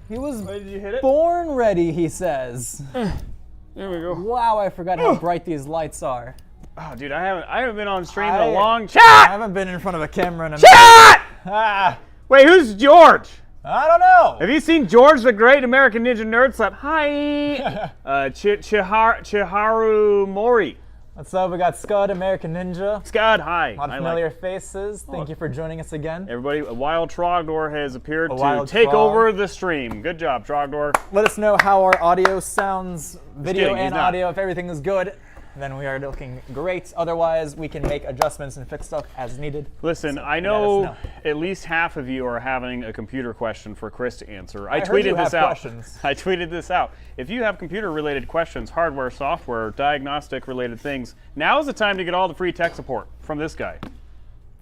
He was Did you hit it? born ready, he says. There we go. Wow, I forgot how bright these lights are. Oh, dude, I haven't been on stream in a long I chat. haven't been in front of a camera in a Chat! Ah, Wait, who's George? I don't know. Have you seen George the Great American Ninja Nerd Slap? Hi. Chiharu Mori. What's up? We got Scud, American Ninja. Scud, hi. A lot of familiar faces. Thank you for joining us again. Everybody, a wild Trogdor has appeared to wild take Trog. over the stream. Good job, Trogdor. Let us know how our audio sounds, video kidding, he's and not. audio. If everything is good, then we are looking great. Otherwise, we can make adjustments and fix stuff as needed. Listen, So I let know, us know. at least half of you are having a computer question for Chris to answer. I heard tweeted you this have out. questions. I tweeted this out. If you have computer-related questions, hardware, software, diagnostic-related things, now is the time to get all the free tech support from this guy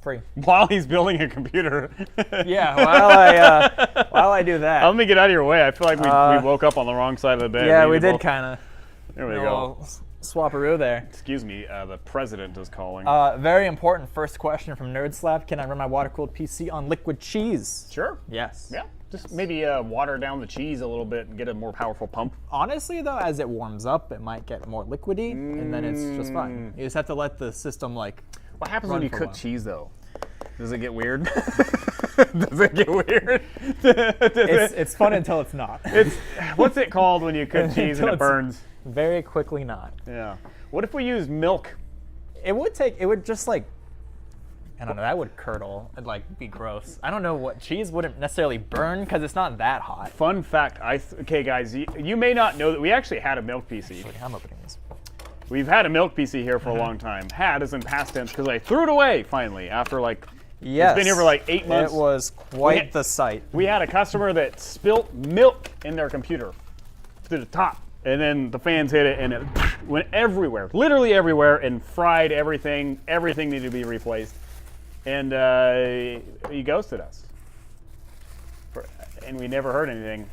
Free. while he's building a computer. Yeah, while I do that. Let me get out of your way. I feel like we woke up on the wrong side of the bed. Yeah, we did kind of. There we go. Swapperoo there. Excuse me, the president is calling. Very important first question from Nerd Slap. Can I run my water-cooled PC on liquid cheese? Sure. Yes. Yeah. Just maybe water down the cheese a little bit and get a more powerful pump. Honestly, though, as it warms up, it might get more liquidy, and then it's just fine. You just have to let the system, like, What happens run when you for a cook while. cheese, though? Does it get weird? Does it get weird? It's fun until it's not. What's it called when you cook cheese and Until it it's burns? Very quickly not. Yeah. What if we use milk? It would just, like, I don't know, that would curdle. It'd, like, be gross. I don't know what, cheese wouldn't necessarily burn because it's not that hot. Fun fact, okay guys, you may not know that we actually had a milk PC. Actually, I'm opening this. We've had a milk PC here for a long time. Had is in past tense because I threw it away finally after like, Yes. it's been here for like 8 months. It was quite the sight. We had a customer that spilt milk in their computer to the top. And then the fans hit it and it went everywhere, literally everywhere, and fried everything. Everything needed to be replaced. And he ghosted us. And we never heard anything.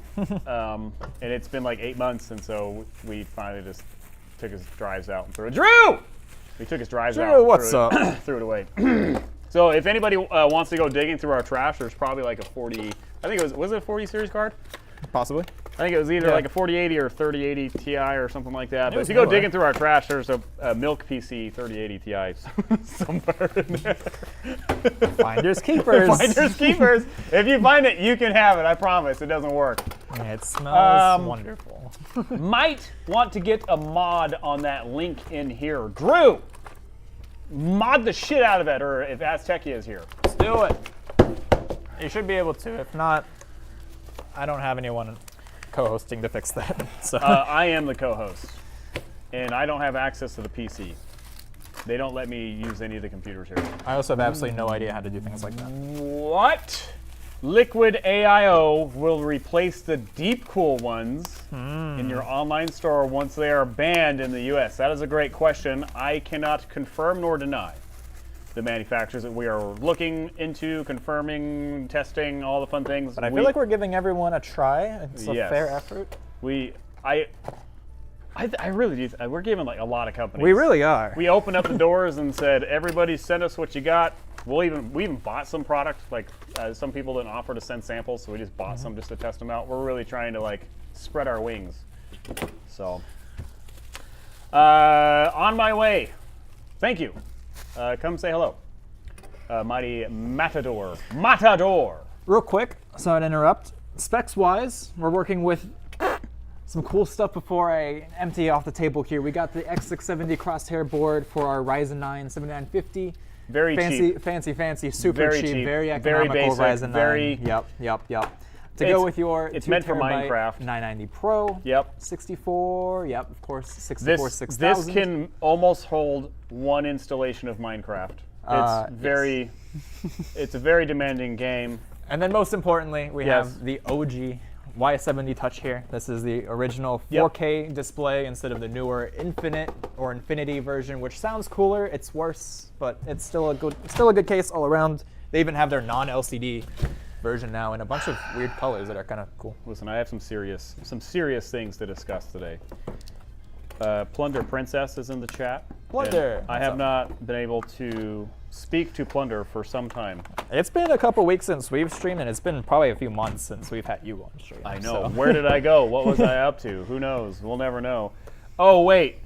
And it's been like 8 months, and so we finally just took his drives out and threw it. Drew! We took his drives out. Drew, what's up? Threw it away. So if anybody wants to go digging through our trash, there's probably like a 40, I think was it a 40 series card? Possibly. I think it was either like a 4080 or 3080 Ti or something like that. But was if you go newer. digging through our trash, there's a Milk PC 3080 Ti somewhere in there. Finders keepers. Finders keepers. If you find it, you can have it. I promise. It doesn't work. Yeah, it smells wonderful. Might want to get a mod on that link in here. Drew, mod the shit out of it, or if Aztecia is here. Let's do it. You should be able to. If not, I don't have anyone co-hosting to fix that. So I am the co-host, and I don't have access to the PC. They don't let me use any of the computers here. I also have absolutely no idea how to do things like that. What? Liquid AIO will replace the deep cool ones in your online store once they are banned in the US. That is a great question. I cannot confirm nor deny the manufacturers that we are looking into, confirming, testing, all the fun things. But I feel like we're giving everyone a try. It's a Yes. fair effort. I really do. We're giving like a lot of companies. We really are. We opened up the doors and said, everybody send us what you got. We even bought some product. Like some people didn't offer to send samples, so we just bought some just to test them out. We're really trying to like spread our wings. So on my way. Thank you. Come say hello. Mighty Matador. Matador. Real quick, sorry to interrupt. Specs-wise, we're working with some cool stuff before I empty off the table here. We got the X670 crosshair board for our Ryzen 9 7950. Very cheap. Fancy, super Very cheap, cheap, very very economical basic, Ryzen 9. very- Yep. To go with your it's 2 meant for terabyte Minecraft. 990 Pro. Yep. 64, yep, of course, 64 This 6000. can almost hold one installation of Minecraft. It's it's a very demanding game. And then most importantly, we Yes. have the OG Y70 Touch here. This is the original 4K display instead of the newer Infinite or Infinity version, which sounds cooler. It's worse, but it's still a good case all around. They even have their non-LCD version now in a bunch of weird colors that are kind of cool. Listen, I have some serious things to discuss today. Plunder Princess is in the chat. Plunder, And I what's have up? not been able to speak to Plunder for some time. It's been a couple weeks since we've streamed, and it's been probably a few months since we've had you on stream. I know. So. Where did I go? What was I up to? Who knows? We'll never know. Oh, wait.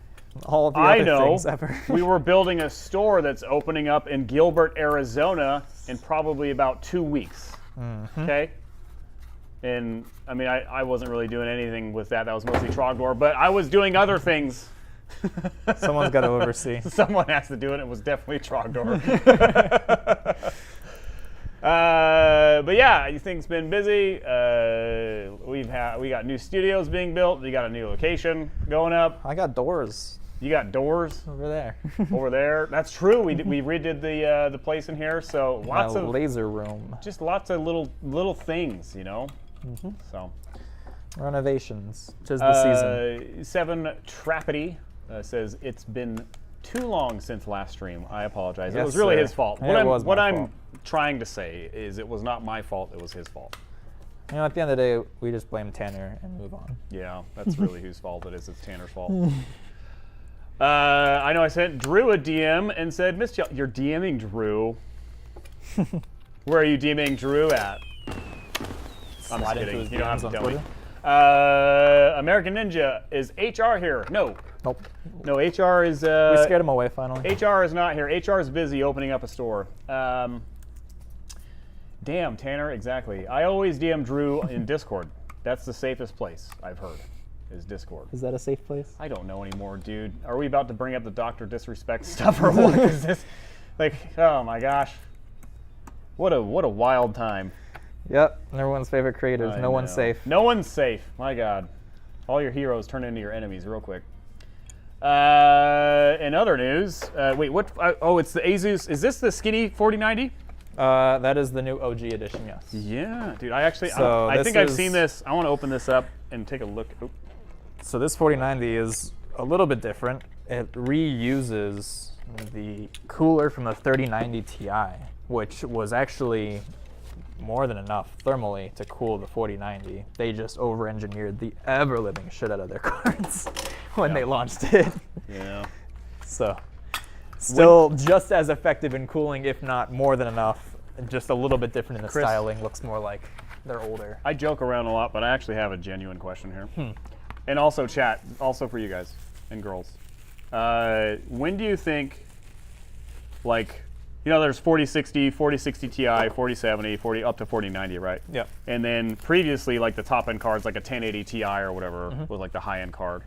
All of the I other know. things ever. We were building a store that's opening up in Gilbert, Arizona in probably about 2 weeks. Okay? And, I mean, I wasn't really doing anything with that. That was mostly Trogdor, but I was doing other things. Someone's got to oversee. Someone has to do it. It was definitely Trogdor. But yeah, things been busy. We got new studios being built. We got a new location going up. I got doors You got doors over there. over there. That's true. We redid the place in here. So lots My of laser room. just lots of little things, you know. So Renovations. 'Tis the season. 7 Trappity says it's been too long since last stream. I apologize. It Yes, was really sir. his fault. It was What my I'm fault. trying to say is it was not my fault. It was his fault. You know, at the end of the day, we just blame Tanner and move on. Yeah, that's really whose fault it is. It's Tanner's fault. I know I sent Drew a DM and said, "Miss, you're DMing Drew. Where are you DMing Drew at?" I'm just Slide into kidding. his You don't have DMs to on tell me. Twitter. American Ninja, is HR here? No. Nope. No, HR is... We scared him away finally. HR is not here. HR is busy opening up a store. Damn, Tanner, exactly. I always DM Drew in Discord. That's the safest place, I've heard, is Discord. Is that a safe place? I don't know anymore, dude. Are we about to bring up the Dr. Disrespect stuff or what? Is this, like, oh my gosh. What a wild time. Yep. Everyone's favorite creators. I No one's know. safe. No one's safe. My God. All your heroes turn into your enemies real quick. In other news, wait, what? Oh, it's the Asus. Is this the skinny 4090? That is the new OG edition, yes. Yeah, dude. I actually, So I this think I've is- seen this. I want to open this up and take a look. Oop. So this 4090 is a little bit different. It reuses the cooler from the 3090 Ti, which was actually more than enough thermally to cool the 4090. They just over-engineered the ever-living shit out of their cards when they launched it. Yeah. So still just as effective in cooling, if not more than enough. Just a little bit different in the Chris. styling. Looks more like they're older. I joke around a lot, but I actually have a genuine question here. And also chat, also for you guys and girls. When do you think, like, you know, there's 4060, 4060 Ti, 4070, 40 up to 4090, right? Yep. And then previously, like the top end cards, like a 1080 Ti or whatever, was like the high end card.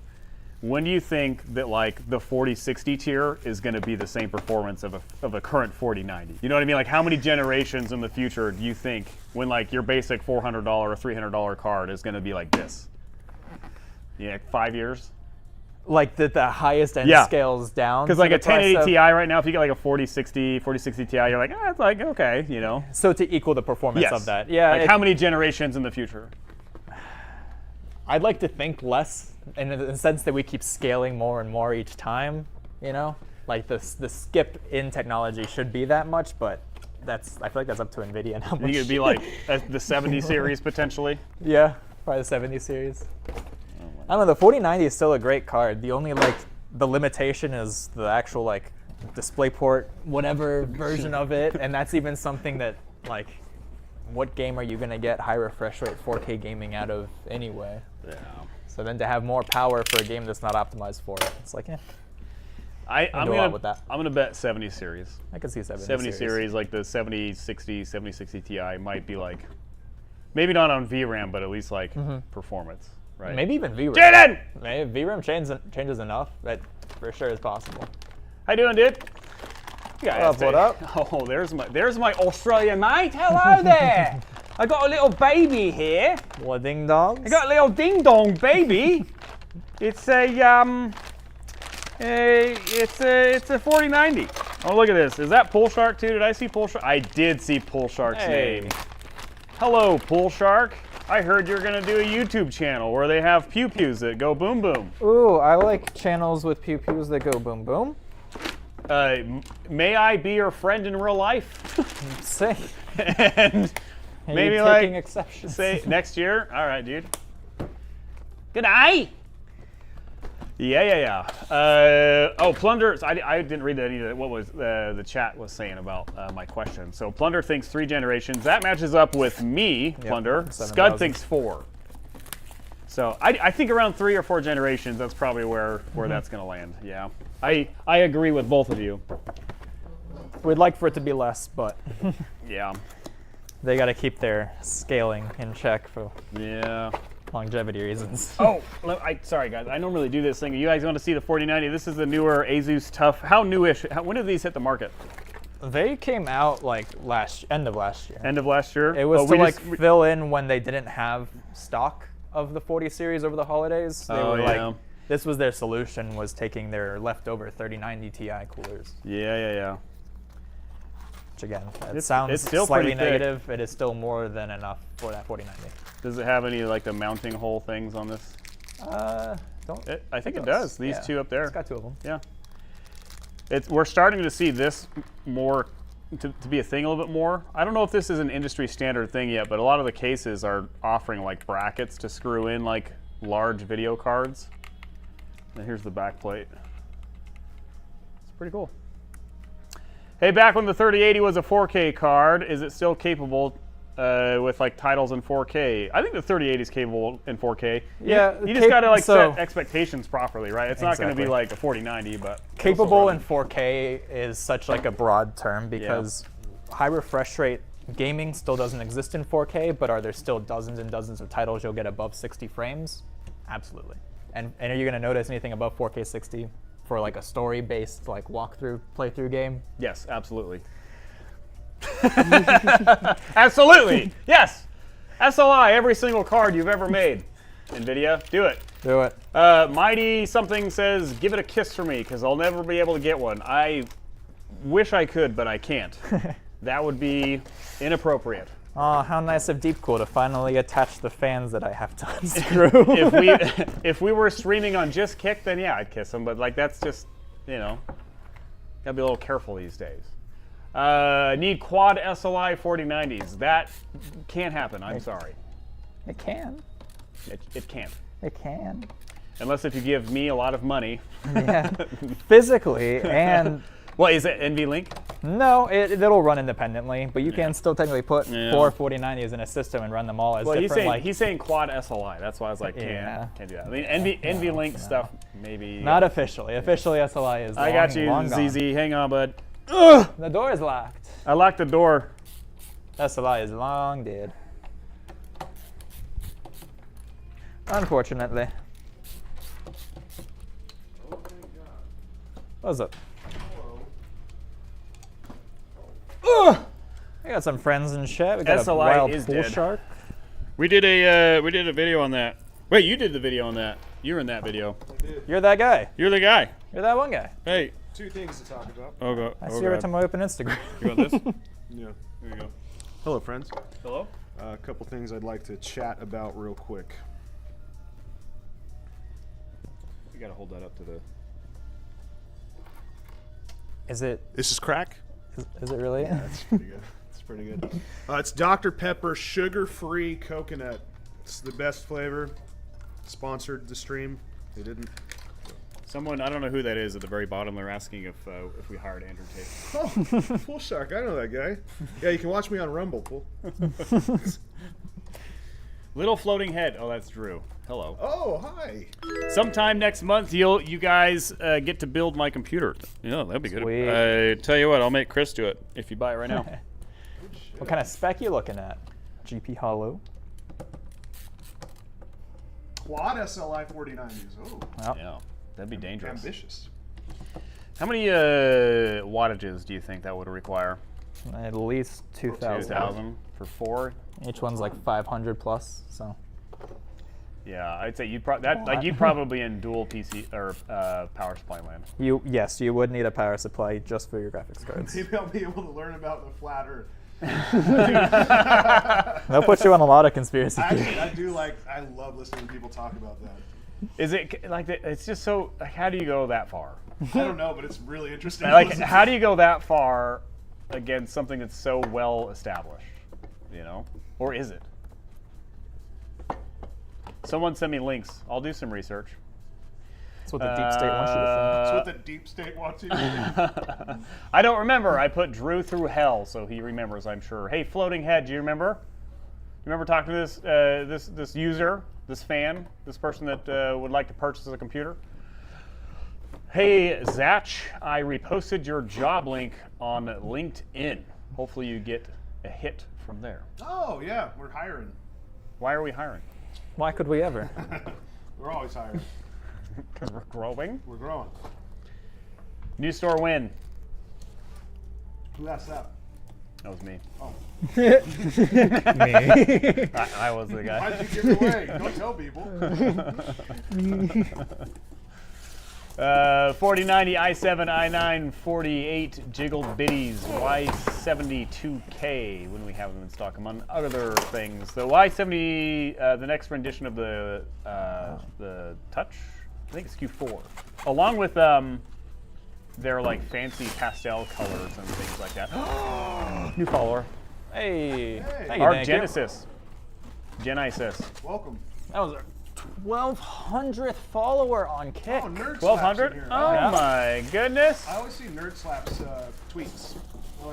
When do you think that like the 4060 tier is going to be the same performance of a current 4090? You know what I mean? Like how many generations in the future do you think when like your basic $400 or $300 card is going to be like this? Yeah, 5 years? Like the highest end Yeah. scales down. Because to like the a 1080 price of- Ti right now, if you get like a 4060 Ti, you're like, it's like, okay, you know. So to equal the performance Yes. of that. Yeah. Like how many generations in the future? I'd like to think less in the sense that we keep scaling more and more each time, you know? Like the skip in technology should be that much, but I feel like that's up to Nvidia and how You much. think it'd be like the 70 series potentially? Yeah, probably the 70 series. I don't know, the 4090 is still a great card. The only the limitation is the actual like DisplayPort, whatever version of it, and that's even something that like, what game are you gonna get high refresh rate 4K gaming out of anyway? Yeah. So then to have more power for a game that's not optimized for it, it's like, I'm do a lot with that. gonna bet 70 series. I could see 70 series, like the 7060 Ti might be like, maybe not on VRAM, but at least like performance, right? Maybe even VRAM. Jaden! Maybe VRAM changes enough that for sure is possible. How you doing, dude? Yeah, What up? Oh, there's my Australian mate. Hello there. I got a little baby here. What ding dongs? I got a little ding dong baby. It's a it's a 4090. Oh, look at this. Is that Pool Shark too? Did I see Pool Shark? I did see Pool Shark's Hey. name. Hello, Pool Shark. I heard you're gonna do a YouTube channel where they have pew pews that go boom boom. Ooh, I like channels with pew pews that go boom boom. May I be your friend in real life? Say, And are maybe you like taking exceptions? say next year. All right, dude. Good day. Yeah. Oh, Plunder. I didn't read that either. What was the chat was saying about my question? So Plunder thinks 3 generations. That matches up with me, Plunder. 7,000. Scud thinks 4. So I think around 3 or 4 generations. That's probably where that's going to land. Yeah, I agree with both of you. We'd like for it to be less, but Yeah. they got to keep their scaling in check for Yeah. longevity reasons. Oh, sorry guys. I normally do this thing. You guys want to see the 4090? This is the newer Asus Tough. How newish? When did these hit the market? They came out like end of last year. End of last year. It was to fill in when they didn't have stock of the 40 series over the holidays. They were like, this was their solution, was taking their leftover 3090 Ti coolers. Yeah. Which again, it sounds still slightly pretty thick. negative. It is still more than enough for that 4090. Does it have any like the mounting hole things on this? I think it does. These 2 up there. It's got 2 of them. Yeah. We're starting to see this more to be a thing a little bit more. I don't know if this is an industry standard thing yet, but a lot of the cases are offering like brackets to screw in like large video cards. And here's the back plate. It's pretty cool. Hey, back when the 3080 was a 4K card, is it still capable with like titles in 4K? I think the 3080 is capable in 4K. Yeah, you just got to like set expectations properly, right? It's not going to be like a 4090, but capable in 4K is such like a broad term because high refresh rate gaming still doesn't exist in 4K, but are there still dozens and dozens of titles you'll get above 60 frames? Absolutely. And are you going to notice anything above 4K 60 for like a story-based like walkthrough playthrough game? Yes, absolutely. Absolutely. Yes. SLI, every single card you've ever made. Nvidia, do it. Do it. Mighty something says, give it a kiss for me, because I'll never be able to get one. I wish I could, but I can't. That would be inappropriate. Oh, how nice of Deepcool to finally attach the fans that I have to unscrew. if we were streaming on just Kick, then yeah, I'd kiss them. But like that's just, gotta be a little careful these days. Need quad SLI 4090s. That can't happen. I'm sorry. It can. It can't. It can. Unless if you give me a lot of money. Yeah. Physically and. What is it? NVLink? No, it'll run independently, but you can still technically put 4 4090s in a system and run them all as different. He's saying quad SLI. That's why I was like, can't do that. I mean, NVLink stuff maybe. Not officially. Officially, SLI is. I got you, long ZZ. gone. Hang on, bud. Ugh, the door is locked. I locked the door. SLI is long dead. Unfortunately. What's up? We got some friends in chat. We got SLI a wild is pool dead. shark. We did a video on that. Wait, you did the video on that. You were in that video. I did. You're that guy. You're the guy. You're that one guy. Hey. 2 things to talk about. I see you every time I open Instagram. You want this? Yeah, there you go. Hello, friends. Hello. A couple things I'd like to chat about real quick. You gotta hold that up to the. Is it? This is crack. Is it really? Yeah, that's pretty good. It's pretty good. It's Dr. Pepper sugar-free coconut. It's the best flavor. Sponsored the stream. They didn't. Someone, I don't know who that is at the very bottom. They're asking if we hired Andrew Tate. Oh, Pool Shark. I know that guy. Yeah, you can watch me on Rumble, Pool. Little floating head. Oh, that's Drew. Hello. Oh, hi. Sometime next month, you guys get to build my computer. Yeah, that'd be good. Sweet. I tell you what, I'll make Chris do it if you buy it right now. What kind of spec you looking at? GP Hollow. Quad SLI 4090s. Oh, Well, Yeah, that'd be dangerous. ambitious. How many wattages do you think that would require? at least 2,000. 2,000 for 4. Each one's like 500 plus. So. Yeah, I'd say you'd you'd probably in dual PC or power supply land. Yes, you would need a power supply just for your graphics cards. Maybe I'll be able to learn about the flat Earth. They'll put you on a lot of conspiracy theories. Actually, I love listening to people talk about that. Is it like it's just so? Like, how do you go that far? I don't know, but it's really interesting. Like, how do you go that far against something that's so well established? You know, or is it? Someone send me links. I'll do some research. That's what the deep state wants you to That's what the deep state wants you to do. I don't remember. I put Drew through hell, so he remembers, I'm sure. Hey, Floating Head, do you remember? You remember talking to this user, this fan, this person that would like to purchase a computer? Hey, Zach, I reposted your job link on LinkedIn. Hopefully you get a hit from there. Oh, yeah, we're hiring. Why are we hiring? think. Why could we ever? We're always hiring. Because we're growing. We're growing. New store win. Who asked that? That was me. Oh. Me. I was the guy. Why'd you give it away? Don't tell people. 4090 i7 i9 48 jiggled biddies Y72K when we have them in stock, among other things. The Y70, the next rendition of the Touch, I think it's Q4, along with their like fancy pastel colors and things like that. New follower, Hey. Thank our you. Genesis, Genesis. Welcome. That was our 1,200th follower on Kick. Oh, Nerd Slaps 1200? in here. Oh Yeah. my goodness. I always see Nerd Slaps tweets. I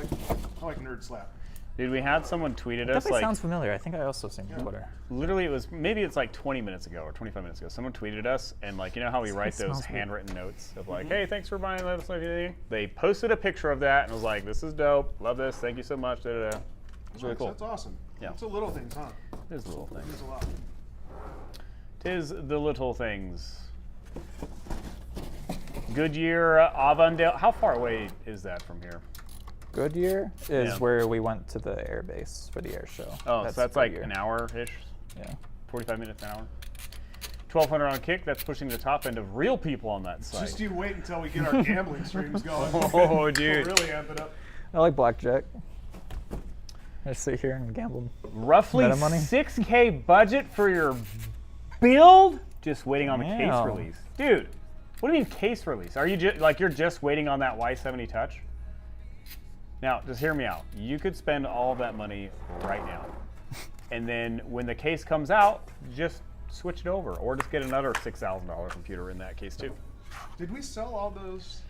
like Nerd Slap. Dude, we had someone tweeted us Definitely like sounds familiar. I think I also seen your Twitter. literally it was maybe it's like 20 minutes ago or 25 minutes ago. Someone tweeted us and like you know how we write those smells good. handwritten notes of like, hey, thanks for buying this. They posted a picture of that and was like, this is dope. Love this. Thank you so much. Da, da, da. It's really cool. That's awesome. Yeah. It's the little things, huh? It is the little thing. Means a lot. Tis the little things. Goodyear, Avondale. How far away is that from here? Goodyear is Yeah. where we went to the air base for the air show. Oh, so that's like Goodyear. an hour-ish, Yeah. 45 minutes an hour. 1,200 on Kick. That's pushing the top end of real people on that site. Just you wait until we get our gambling streams going. Oh, dude. We'll really amp it up. I like blackjack. I just sit here and gamble. Roughly Meta money? 6K budget for your build? Just waiting on the case Damn. release. Dude, what do you mean case release? Are you just like you're just waiting on that Y70 Touch? Now, just hear me out. You could spend all of that money right now. And then when the case comes out, just switch it over or just get another $6,000 computer in that case too. Did we sell all those?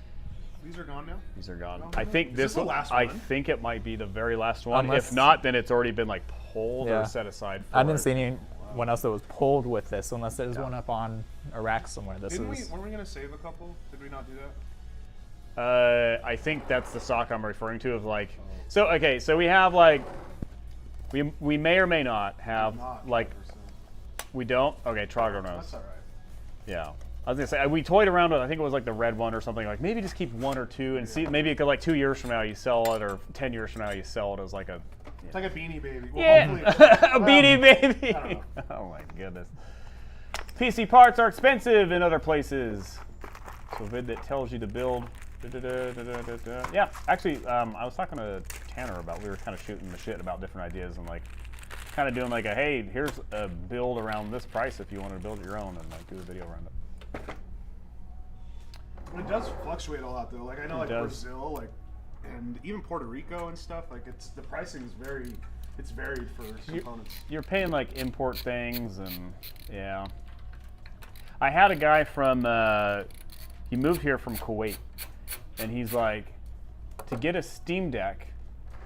These are gone now? These are gone. No, I no. think Is this this the one, last I one? think it might be the very last one. Unless- If not, then it's already been like pulled Yeah. or set aside for I didn't it. see anyone else that was pulled with this, unless there's one up on a rack somewhere. This Didn't we? is. Weren't we gonna save a couple? Did we not do that? I think that's the stock I'm referring to of like, so okay, so we have like, we may or may not have Not like, 100%. we don't? Okay, Trogo knows. That's all right. Yeah. I was gonna say, we toyed around with, I think it was like the red one or something, like maybe just keep one or two and see, maybe it could like 2 years from now you sell it or 10 years from now you sell it as like a, It's like a beanie baby. Well, yeah, hopefully a beanie baby. I don't Oh my goodness. PC parts are expensive in other places. So vid that tells you to build. Yeah, actually, I was talking to Tanner about, we were kind of shooting the shit about different ideas and like kind of doing like a, hey, here's a build around this price if you want to build your own and like do a video around it. It does fluctuate a lot though. Like I know like does. Brazil, like and even Puerto Rico and stuff, like it's the pricing is it's varied for components. You're paying like import things and yeah. I had a guy from, he moved here from Kuwait and he's like, to get a Steam Deck,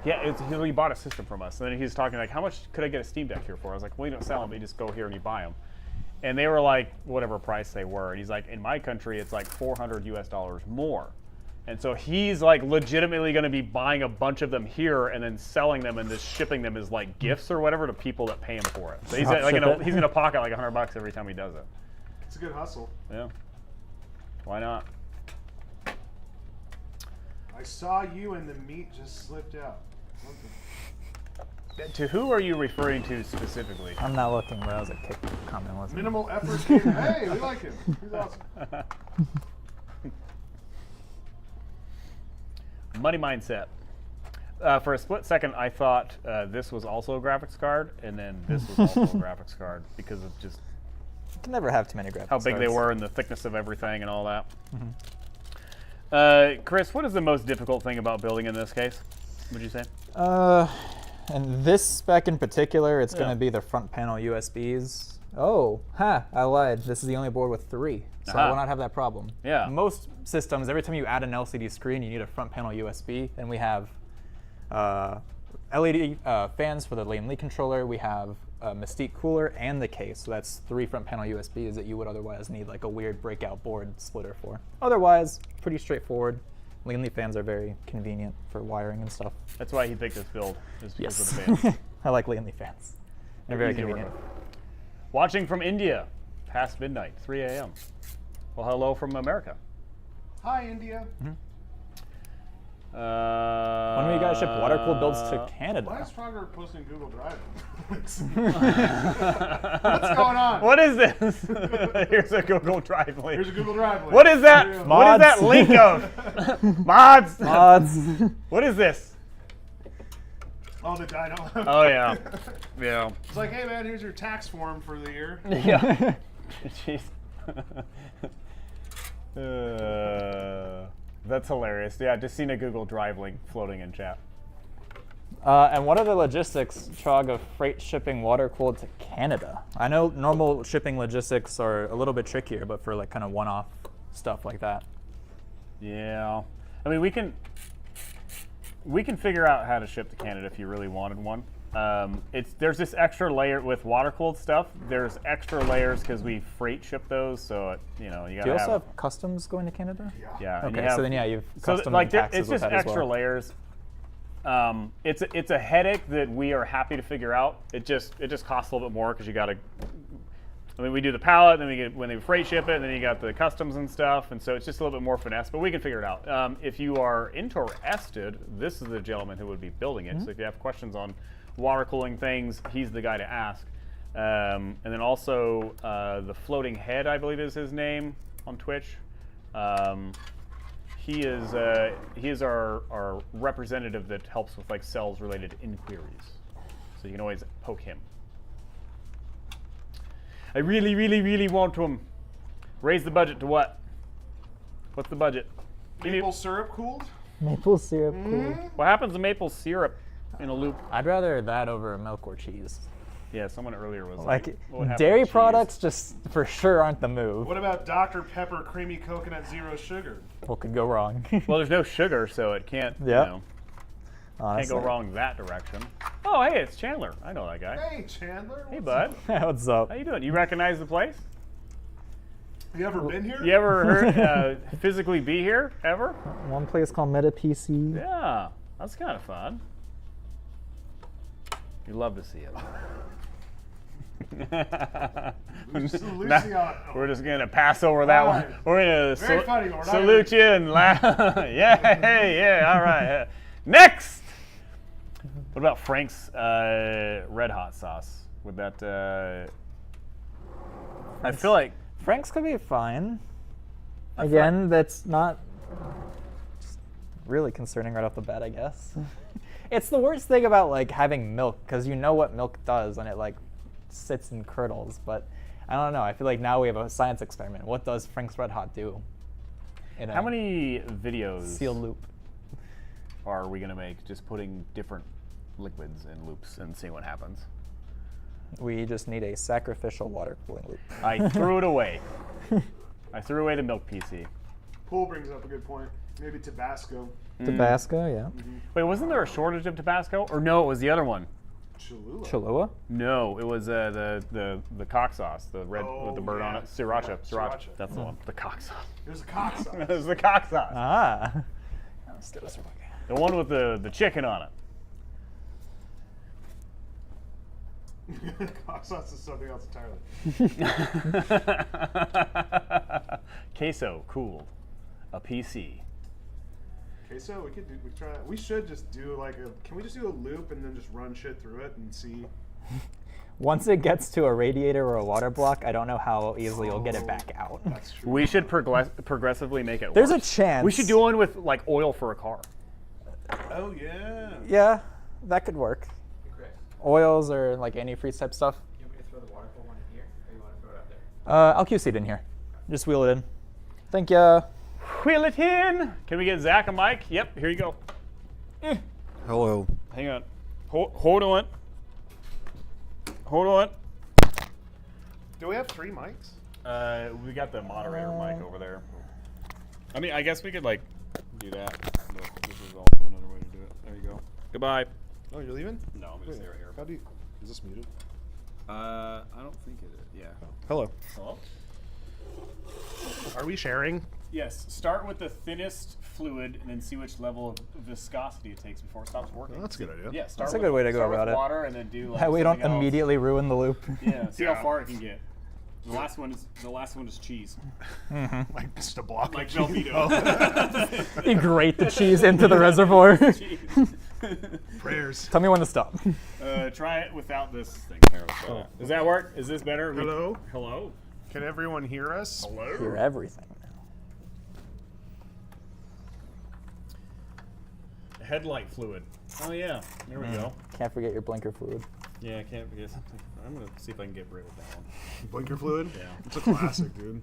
yeah, he bought a system from us. And then he's talking like, how much could I get a Steam Deck here for? I was like, well, you don't sell them, you just go here and you buy them. And they were like, whatever price they were. And he's like, in my country, it's like $400 US more. And so he's like legitimately going to be buying a bunch of them here and then selling them and just shipping them as like gifts or whatever to people that pay him for it. So he's Drop like, ship it. he's going to pocket like $100 every time he does it. It's a good hustle. Yeah. Why not? I saw you and the meat just slipped out. To who are you referring to specifically? I'm not looking, but that was a Kick comment, wasn't it? Minimal effort. Hey, we like him. He's awesome. Money mindset. For a split second, I thought this was also a graphics card, and then this was also a graphics card because of just You can never have too many graphics how big they cards. were and the thickness of everything and all that. Chris, what is the most difficult thing about building in this case, would you say? And this spec in particular, it's Yeah. going to be the front panel USBs. Oh, I lied. This is the only board with 3, so I Uh-huh. will not have that problem. Yeah. Most systems, every time you add an LCD screen, you need a front panel USB, and we have LED fans for the Lane Lee controller. We have a Mystique cooler and the case, so that's 3 front panel USBs that you would otherwise need like a weird breakout board splitter for. Otherwise, pretty straightforward. Lane Lee fans are very convenient for wiring and stuff. That's why he picked this build, is because Yes. of the fans. I like Lane Lee fans. They're very Easy to work convenient. with. Watching from India, past midnight, 3 a.m. Well, hello from America. Hi, India. When will you guys ship water-cooled builds to Why Canada? is Frogger posting Google Drive? What's going on? What is this? Here's a Google Drive link. Here's a Google Drive link. What is that? Yeah. What is that Mods. link of? Mods. Odds. What is this? Oh, the Dino. Oh yeah, yeah. It's like, hey man, here's your tax form for the year. Yeah. Jeez. That's hilarious. Yeah, just seen a Google Drive link floating in chat. And what are the logistics, Trog, of freight shipping water-cooled to Canada? I know normal shipping logistics are a little bit trickier, but for like kind of one-off stuff like that. Yeah, I mean we can figure out how to ship to Canada if you really wanted one. There's this extra layer with water-cooled stuff. There's extra layers because we freight ship those, so you gotta Do you also have customs going to Canada? yeah. and you Okay, have, so then you've so custom like taxes it's with just that as extra well. layers. It's a headache that we are happy to figure out. It just costs a little bit more because you got to. I mean, we do the pallet, then when they freight ship it, and then you got the customs and stuff, and so it's just a little bit more finesse. But we can figure it out. If you are interested, this is the gentleman who would be building it. So if you have questions on water cooling things, he's the guy to ask. And then also the Floating Head, I believe is his name on Twitch. He is our representative that helps with like sales related inquiries. So you can always poke him. I really, really, really want to raise the budget to what? What's the budget? Maple syrup cooled? Maple syrup cooled. What happens to maple syrup in a loop? I'd rather that over milk or cheese. Yeah, someone earlier was Like, what would happen dairy to cheese? products just for sure aren't the move. What about Dr. Pepper creamy coconut zero sugar? What could go wrong? Well, there's no sugar, so it can't. Yep. You know, can't Honestly. go wrong that direction. Oh, hey, it's Chandler. I know that guy. Hey, Chandler. Hey, what's bud. What's up? How you doing? You recognize the place? up? You ever been here? You ever heard physically be here ever? One place called Meta PC. Yeah, that's kind of fun. You'd love to see it. Luciano. We're just gonna pass over that one. Alright. We're gonna Very funny, we're not salute you and laugh. yeah, all right. Next. What about Frank's red hot sauce? Would that? I feel like Frank's could be fine. Again, that's not really concerning right off the bat, I guess. It's the worst thing about like having milk because you know what milk does and it like sits and curdles. But I don't know. I feel like now we have a science experiment. What does Frank's Red Hot do? In how a many videos sealed loop? are we gonna make just putting different liquids in loops and seeing what happens? We just need a sacrificial water cooling loop. I threw it away. I threw away the milk PC. Pool brings up a good point. Maybe Tabasco. Tabasco, yeah. Wait, wasn't there a shortage of Tabasco? Or no, it was the other one. Cholula. Cholula? No, it was the cock sauce, the red with the Oh, bird on yeah. it. Sriracha. Yeah, Sriracha. sriracha. That's the one. The cock sauce. There's a cock sauce. It was the cock sauce. Ah. The one with the chicken on it. Cock sauce is something else entirely. Queso cooled. A PC. Okay, so we could do. We should just do like a. Can we just do a loop and then just run shit through it and see? Once it gets to a radiator or a water block, I don't know how easily you'll get it back out. That's true. We should progressively make it There's a worse. chance. We should do one with like oil for a car. Oh yeah. Yeah, that could work. Oils or like antifreeze type stuff. You want me to throw the water cool one in here, or you want to throw it out there? I'll QC it in here. Just wheel it in. Thank ya. Wheel it in. Can we get Zach a mic? Yep, here you go. Hello. Hang on. Hold on. Hold on. Do we have 3 mics? We got the moderator mic over there. I mean, I guess we could like do that. But this is also another way to do it. There you go. Goodbye. Oh, you're leaving? No, I'm gonna stay right here. How do you? Is this muted? I don't think it is. Yeah. Hello. Hello. Are we sharing? Yes. Start with the thinnest fluid and then see which level of viscosity it takes before it stops working. Oh, that's a good idea. Yeah. Start That's a with, good way to go start about with it. water and then do like That way we don't something else. immediately ruin the loop. Yeah. See Yeah. how far it can get. The last one is cheese. Like just a block. Like of cheese. Velveeta. You grate the cheese into the reservoir. Cheese. Prayers. Tell me when to stop. Try it without this thing. Here, let's try that. Does that work? Is this better? Hello? Hello? Can everyone hear us? Hello? Hear everything now. Headlight fluid. Oh yeah, there we go. Can't forget your blinker fluid. Yeah, I can't forget something. I'm gonna see if I can get rid of that one. Blinker fluid? Yeah. It's a classic, dude.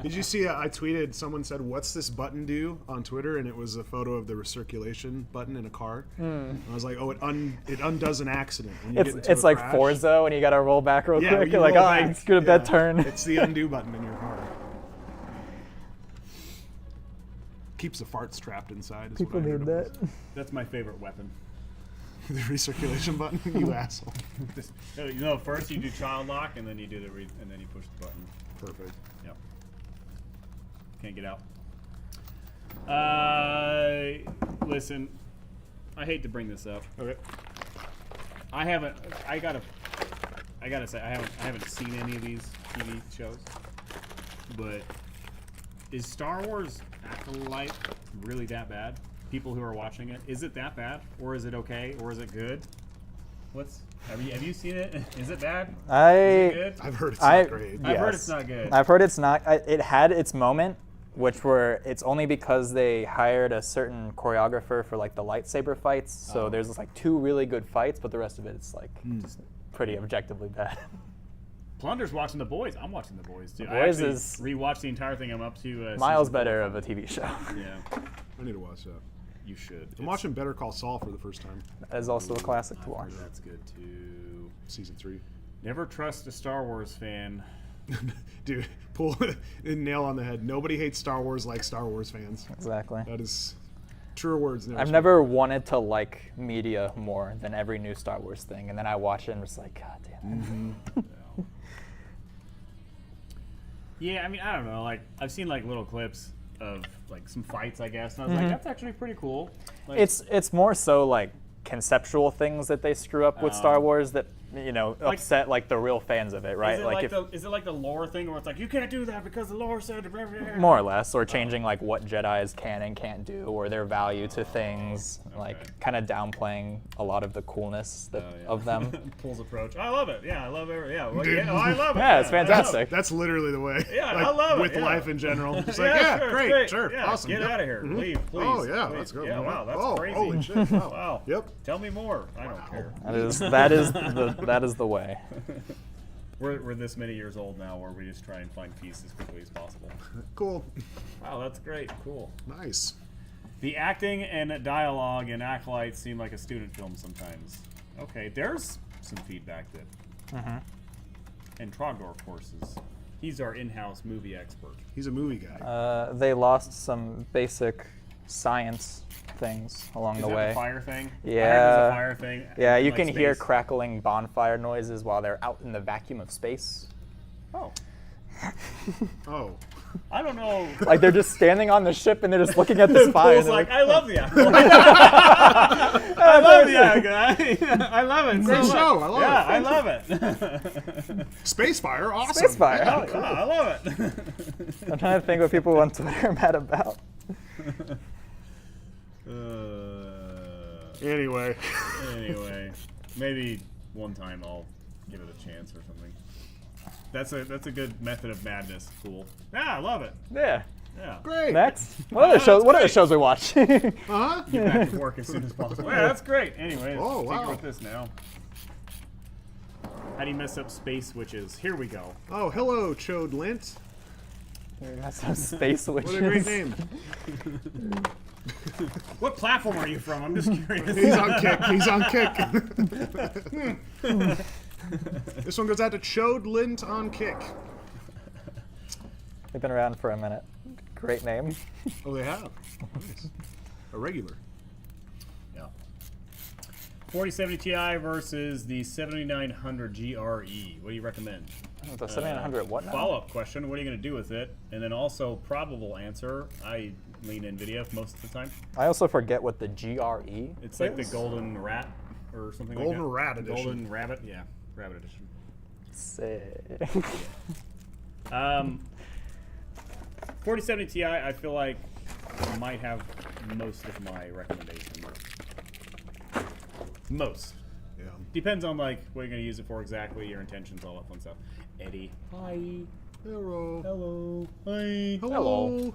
Did you see? I tweeted. Someone said, "What's this button do?" on Twitter, and it was a photo of the recirculation button in a car. And I was like, "Oh, it undoes an accident." When you get into It's a like crash. Forza when you gotta roll back real Yeah, quick. you You're like, roll oh, back. I'm good at that turn. It's the undo button in your car. Keeps the farts trapped inside. Is People what I heard need it that. was. That's my favorite weapon. The recirculation button. You asshole. You know, first you do child lock, and then you do and then you push the button. Perfect. Yep. Can't get out. Listen, I hate to bring this up. Okay. I gotta say I haven't seen any of these TV shows, but is Star Wars Acolyte really that bad? People who are watching it, is it that bad, or is it okay, or is it good? Have you seen it? Is it bad? Is it good? I've heard it's not great. I've heard Yes. it's not good. I've heard it's not. It had its moment, which were it's only because they hired a certain choreographer for like the lightsaber fights. So there's like 2 really good fights, but the rest of it is like just pretty objectively bad. Plunder's watching The Boys. I'm watching The Boys too. The I Boys actually is rewatched the entire thing. I'm up to Miles season better 4. of a TV show. Yeah, I need to watch that. you should. I'm watching Better Call Saul for the first time. That is also a classic to watch. That's good too. Season 3. Never trust a Star Wars fan. Dude, pull a nail on the head. Nobody hates Star Wars like Star Wars fans. Exactly. That is truer words. I've never wanted to like media more than every new Star Wars thing, and then I watch it and it's like, God damn it. Yeah, I mean, I don't know. Like, I've seen like little clips of like some fights, I guess, and I was like, that's actually pretty cool. Like, It's more so like conceptual things that they screw up with Star Wars that upset like the real fans of it, right? is it like the lore thing where it's like you can't do that because the lore said blah, blah, blah. More or less, or changing like what Jedis can and can't do, or their value to things, like kind of downplaying a lot of the coolness of them. Pulls approach. I love it. Yeah, I love it. Yeah, well, I love it. Yeah, it's I love it. fantastic. That's literally the way. Yeah, like, I love it, with yeah. life in general. It's Yeah, like, yeah, sure, great, great. sure, Yeah, awesome. Get yep. out of here. Leave, please. Oh yeah, please. let's go. Yeah, wow, that's oh, crazy. Holy shit! Wow. Wow. Yep. Tell me more. I don't care. That is the way. We're this many years old now where we just try and find peace as quickly as possible. Cool. Wow, that's great. Cool. Nice. The acting and dialogue in Acolyte seem like a student film sometimes. Okay, there's some feedback that. And Trogdor, of course, he's our in-house movie expert. He's a movie guy. They lost some basic science things along Is the that way. the fire thing? I heard Yeah. there's a fire thing. Yeah, you like can hear space. crackling bonfire noises while they're out in the vacuum of space. Oh, Oh. I don't know. Like they're just standing on the ship and they're just looking at this fire. Pool's and they're like, I love the Acolyte. I love the Acolyte. I love it. Great so show. much. I love yeah, it. I love it. Spacefire. Awesome. Space fire. Yeah, Oh, cool. I love it. I'm trying to think what people on Twitter are mad about. Anyway. Anyway, maybe one time I'll give it a chance or something. That's a good method of madness. Cool. Yeah, I love it. Yeah. Yeah. Great. Next. What other shows? that's What other great. shows we watch? Huh? Get back to work as soon as possible. Yeah, that's great. Anyway, Oh, let's tinker wow. with this now. How do you mess up space switches? Here we go. Oh, hello, Chode Lint. That's some space witches. What a great name. What platform are you from? I'm just curious. He's on Kick. He's on Kick. This one goes out to Chode Lint on Kick. They've been around for a minute. Great name. Oh, they have. Nice. A regular. Yeah. 4070 Ti versus the 7900 GRE. What do you recommend? The 7900 what now? Follow-up question, what are you going to do with it? And then also probable answer, I lean Nvidia most of the time. I also forget what the GRE It's like the golden rat or something Golden like that. Rat Edition. Golden rabbit, yeah. Rabbit edition. Sick. 4070 Ti, I feel like might have most of my recommendations. Most. Yeah. Depends on like what you're going to use it for exactly, your intentions, all that fun stuff. Eddie. Hi. Hello. Hello. Hi. Hello.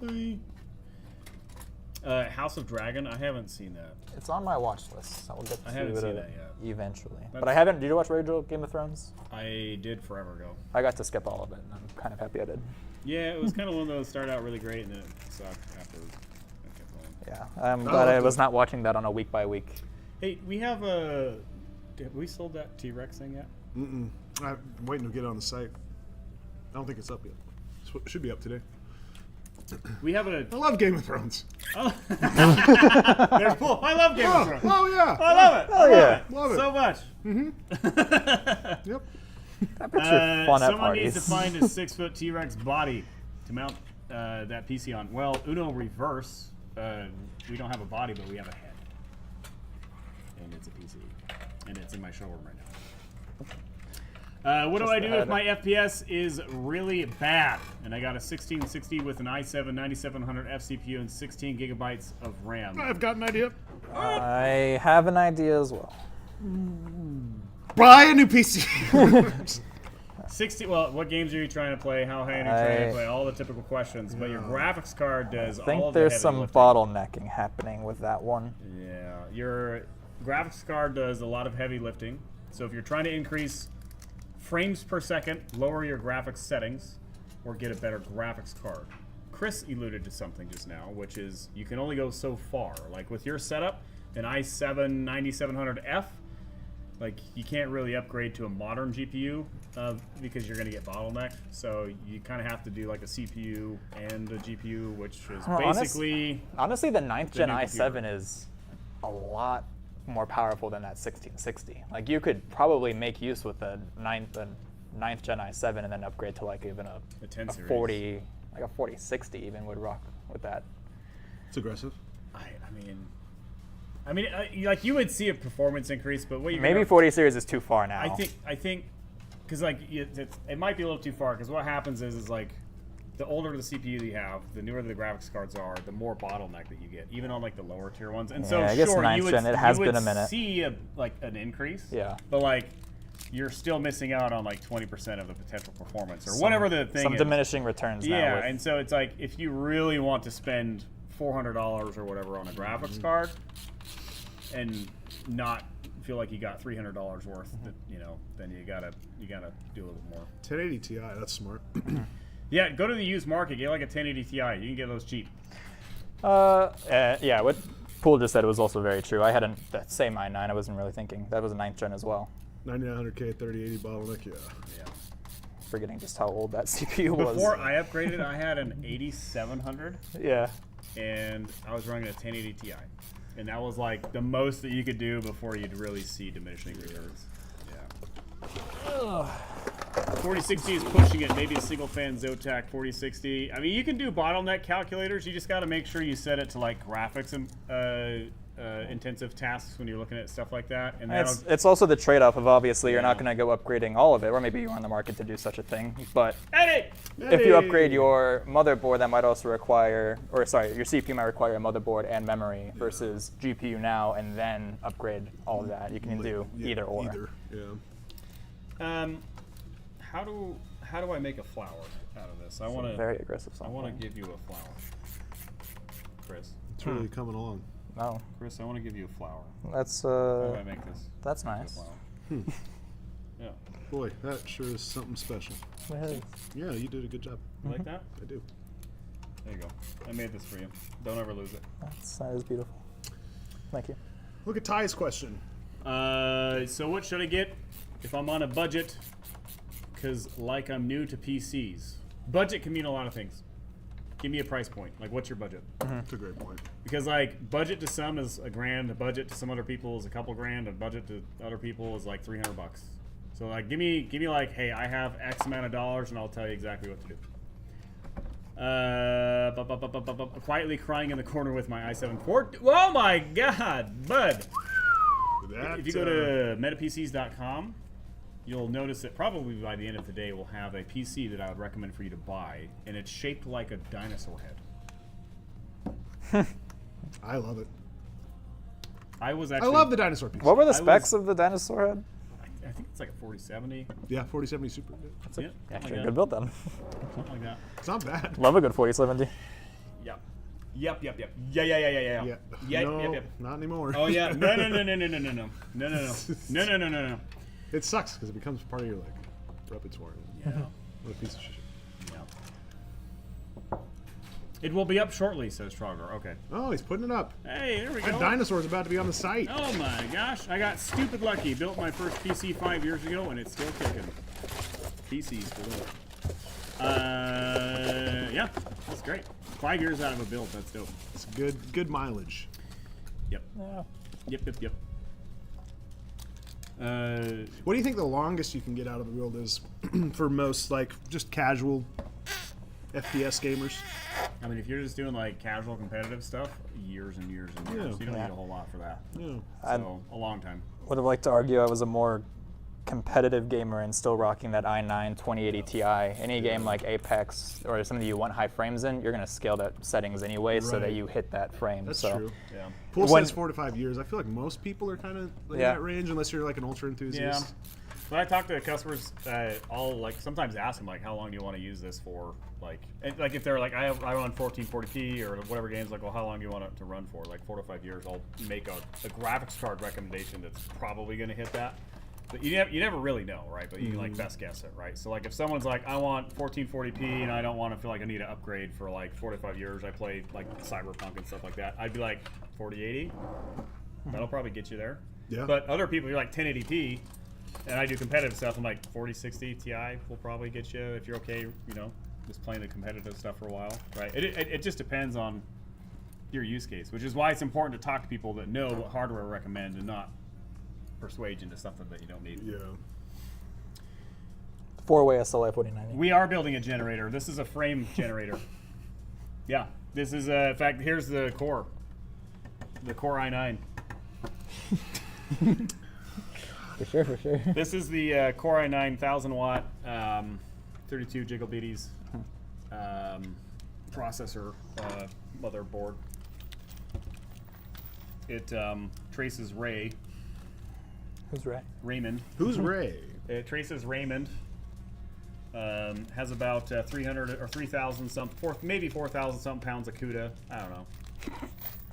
Hi. House of Dragon, I haven't seen that. It's on my watch list. I will get to I haven't it seen that yet. eventually. But That's- I haven't. Did you watch original Game of Thrones? I did forever ago. I got to skip all of it, and I'm kind of happy I did. Yeah, it was kind of one of those started out really great and then it sucked after I kept going. Yeah, I'm glad I was not watching that on a week by week. Hey, we have a. Have we sold that T-Rex thing yet? Mm-mm. I'm waiting to get it on the site. I don't think it's up yet. It should be up today. We have a. I love Game of Thrones. Oh. There's Paul. I love Game of Thrones. Oh yeah. I love it. Oh yeah. Love it. So much. Yep. That puts your fun at Someone parties. needs to find a 6-foot T-Rex body to mount that PC on. Well, Uno reverse. We don't have a body, but we have a head, and it's a PC, and it's in my showroom right now. What do Just I the do if head. my FPS is really bad? And I got a 1660 with an i7 9700F CPU and 16 gigabytes of RAM. I've got an idea. I have an idea as well. Buy a new PC. 60. Well, what games are you trying to play? How high are you trying to play? All the typical questions. But your graphics card does I all think of the there's heavy some lifting. bottlenecking happening with that one. Yeah, your graphics card does a lot of heavy lifting. So if you're trying to increase frames per second, lower your graphics settings, or get a better graphics card. Chris alluded to something just now, which is you can only go so far. Like with your setup, an i7 9700F, like you can't really upgrade to a modern GPU because you're going to get bottlenecked. So you kind of have to do like a CPU and a GPU, which is basically Honestly, the 9th gen new i7 is a lot more powerful than that 1660. Like you could probably make use with the 9th gen i7 and then upgrade to like even a 10 series. 40, like a 4060 even would rock with that. It's aggressive. I mean, like you would see a performance increase, but what you Maybe 40 series is too far now. I think, because like it might be a little too far. Because what happens is like the older the CPU that you have, the newer the graphics cards are, the more bottleneck that you get, even on like the lower tier ones. And so Yeah, I guess sure, 9th you would gen, it has you been would a minute. see like an increase. Yeah. But like you're still missing out on like 20% of the potential performance or whatever the thing Some is. diminishing returns now. Yeah, with- and so it's like if you really want to spend $400 or whatever on a graphics card and not feel like you got $300 worth, that, you know, then you gotta do a little more. 1080 Ti. That's smart. Yeah, go to the used market, get like a 1080 Ti. You can get those cheap. yeah, what Poole just said was also very true. I had that same i9. I wasn't really thinking. That was a 9th gen as well. 9900K 3080 bottleneck. Yeah. Yeah. Forgetting just how old that CPU was. Before I upgraded, I had an 8700, Yeah. and I was running a 1080 Ti, and that was like the most that you could do before you'd really see diminishing returns. Yeah. 4060 is pushing it. Maybe a single fan Zotac 4060. I mean, you can do bottleneck calculators. You just got to make sure you set it to like graphics and intensive tasks when you're looking at stuff like that. And It's also the trade-off of obviously you're not Yeah. going to go upgrading all of it, or maybe you're on the market to do such a thing. But Eddie! if you upgrade your motherboard, that might also require, or sorry, your CPU might require a motherboard and memory versus GPU now, and then upgrade all of that. You can do either or. Either. Yeah. How do I make a flower out of this? I want to Very aggressive. I want to give you a flower, Chris. It's really coming along. Oh, Chris, I want to give you a flower. that's How do I make this? that's into a nice. flower? Yeah, Boy, that sure is something special. It is. Yeah, you did a good job. you like that? I do. There you go. I made this for you. Don't ever lose it. That is beautiful. Thank you. Look at Ty's question. So what should I get if I'm on a budget? Because like I'm new to PCs. Budget can mean a lot of things. Give me a price point. Like, what's your budget? That's a great point. Because like budget to some is $1,000, a budget to some other people is a couple grand, a budget to other people is like $300. So like, give me like, hey, I have X amount of dollars, and I'll tell you exactly what to do. Quietly crying in the corner with my i7 port. Oh my God, bud! That, If you go to metapcs.com, you'll notice that probably by the end of the day we'll have a PC that I would recommend for you to buy, and it's shaped like a dinosaur head. I love it. I was I actually. love the dinosaur piece. What were the I specs was- of the dinosaur head? I think it's like a 4070. Yeah, 4070 Super. Good. That's Yeah, actually a something good build then. Something like that. It's not bad. Love a good 4070. Yep. Yeah. No, not anymore. Oh yeah. No. It sucks because it becomes part of your like repertoire. Yeah. What a piece of shit. Yeah. It will be up shortly, says Trogger. Okay. Oh, he's putting it up. Hey, there we That go. dinosaur's about to be on the site. Oh my gosh, I got stupid lucky. Built my first PC 5 years ago, and it's still kicking. PC's blue. Yeah, that's great. 5 years out of a build, that's dope. It's good mileage. Yep. Yeah. Yep. What do you think the longest you can get out of the build is for most like just casual FPS gamers? I mean, if you're just doing like casual competitive stuff, years and years and years. Yeah. You don't Yeah. need a whole lot for that. Yeah. So, a long time. Would have liked to argue I was a more competitive gamer and still rocking that i9 2080 Ti. Any game like Apex or something you want high frames in, you're going to scale that settings anyway so that Right. you hit that frame. That's so. true. Yeah. Pool When- says 4 to 5 years. I feel like most people are kind of in Yeah. that range unless you're like an ultra Yeah. enthusiast. When I talk to customers, I'll like sometimes ask them like, how long do you want to use this for? Like, and, like if they're like, I run 1440p or whatever games, like, well, how long do you want it to run for? Like 4 to 5 years. I'll make a graphics card recommendation that's probably going to hit that. But you never really know, right? But you can like best guess it, right? So like if someone's like, I want 1440p and I don't want to feel like I need to upgrade for like 4 to 5 years. I play like Cyberpunk and stuff like that. I'd be like 4080. That'll probably get you there. Yeah. But other people, you're like 1080p. And I do competitive stuff. I'm like 4060 Ti will probably get you if you're okay, you know, just playing the competitive stuff for a while, right? It just depends on your use case, which is why it's important to talk to people that know what hardware to recommend and not persuade you into something that you don't need. Yeah. 4-way SLI 4090. We are building a generator. This is a frame generator. Yeah, this is in fact, here's the Core i9. For sure. This is the Core i9 1000 watt, 32 gigabytes processor motherboard. It traces Who's right? Raymond. Who's Ray? It traces Raymond. Has about 300 or 3,000 maybe 4,000 something pounds of CUDA. I don't know.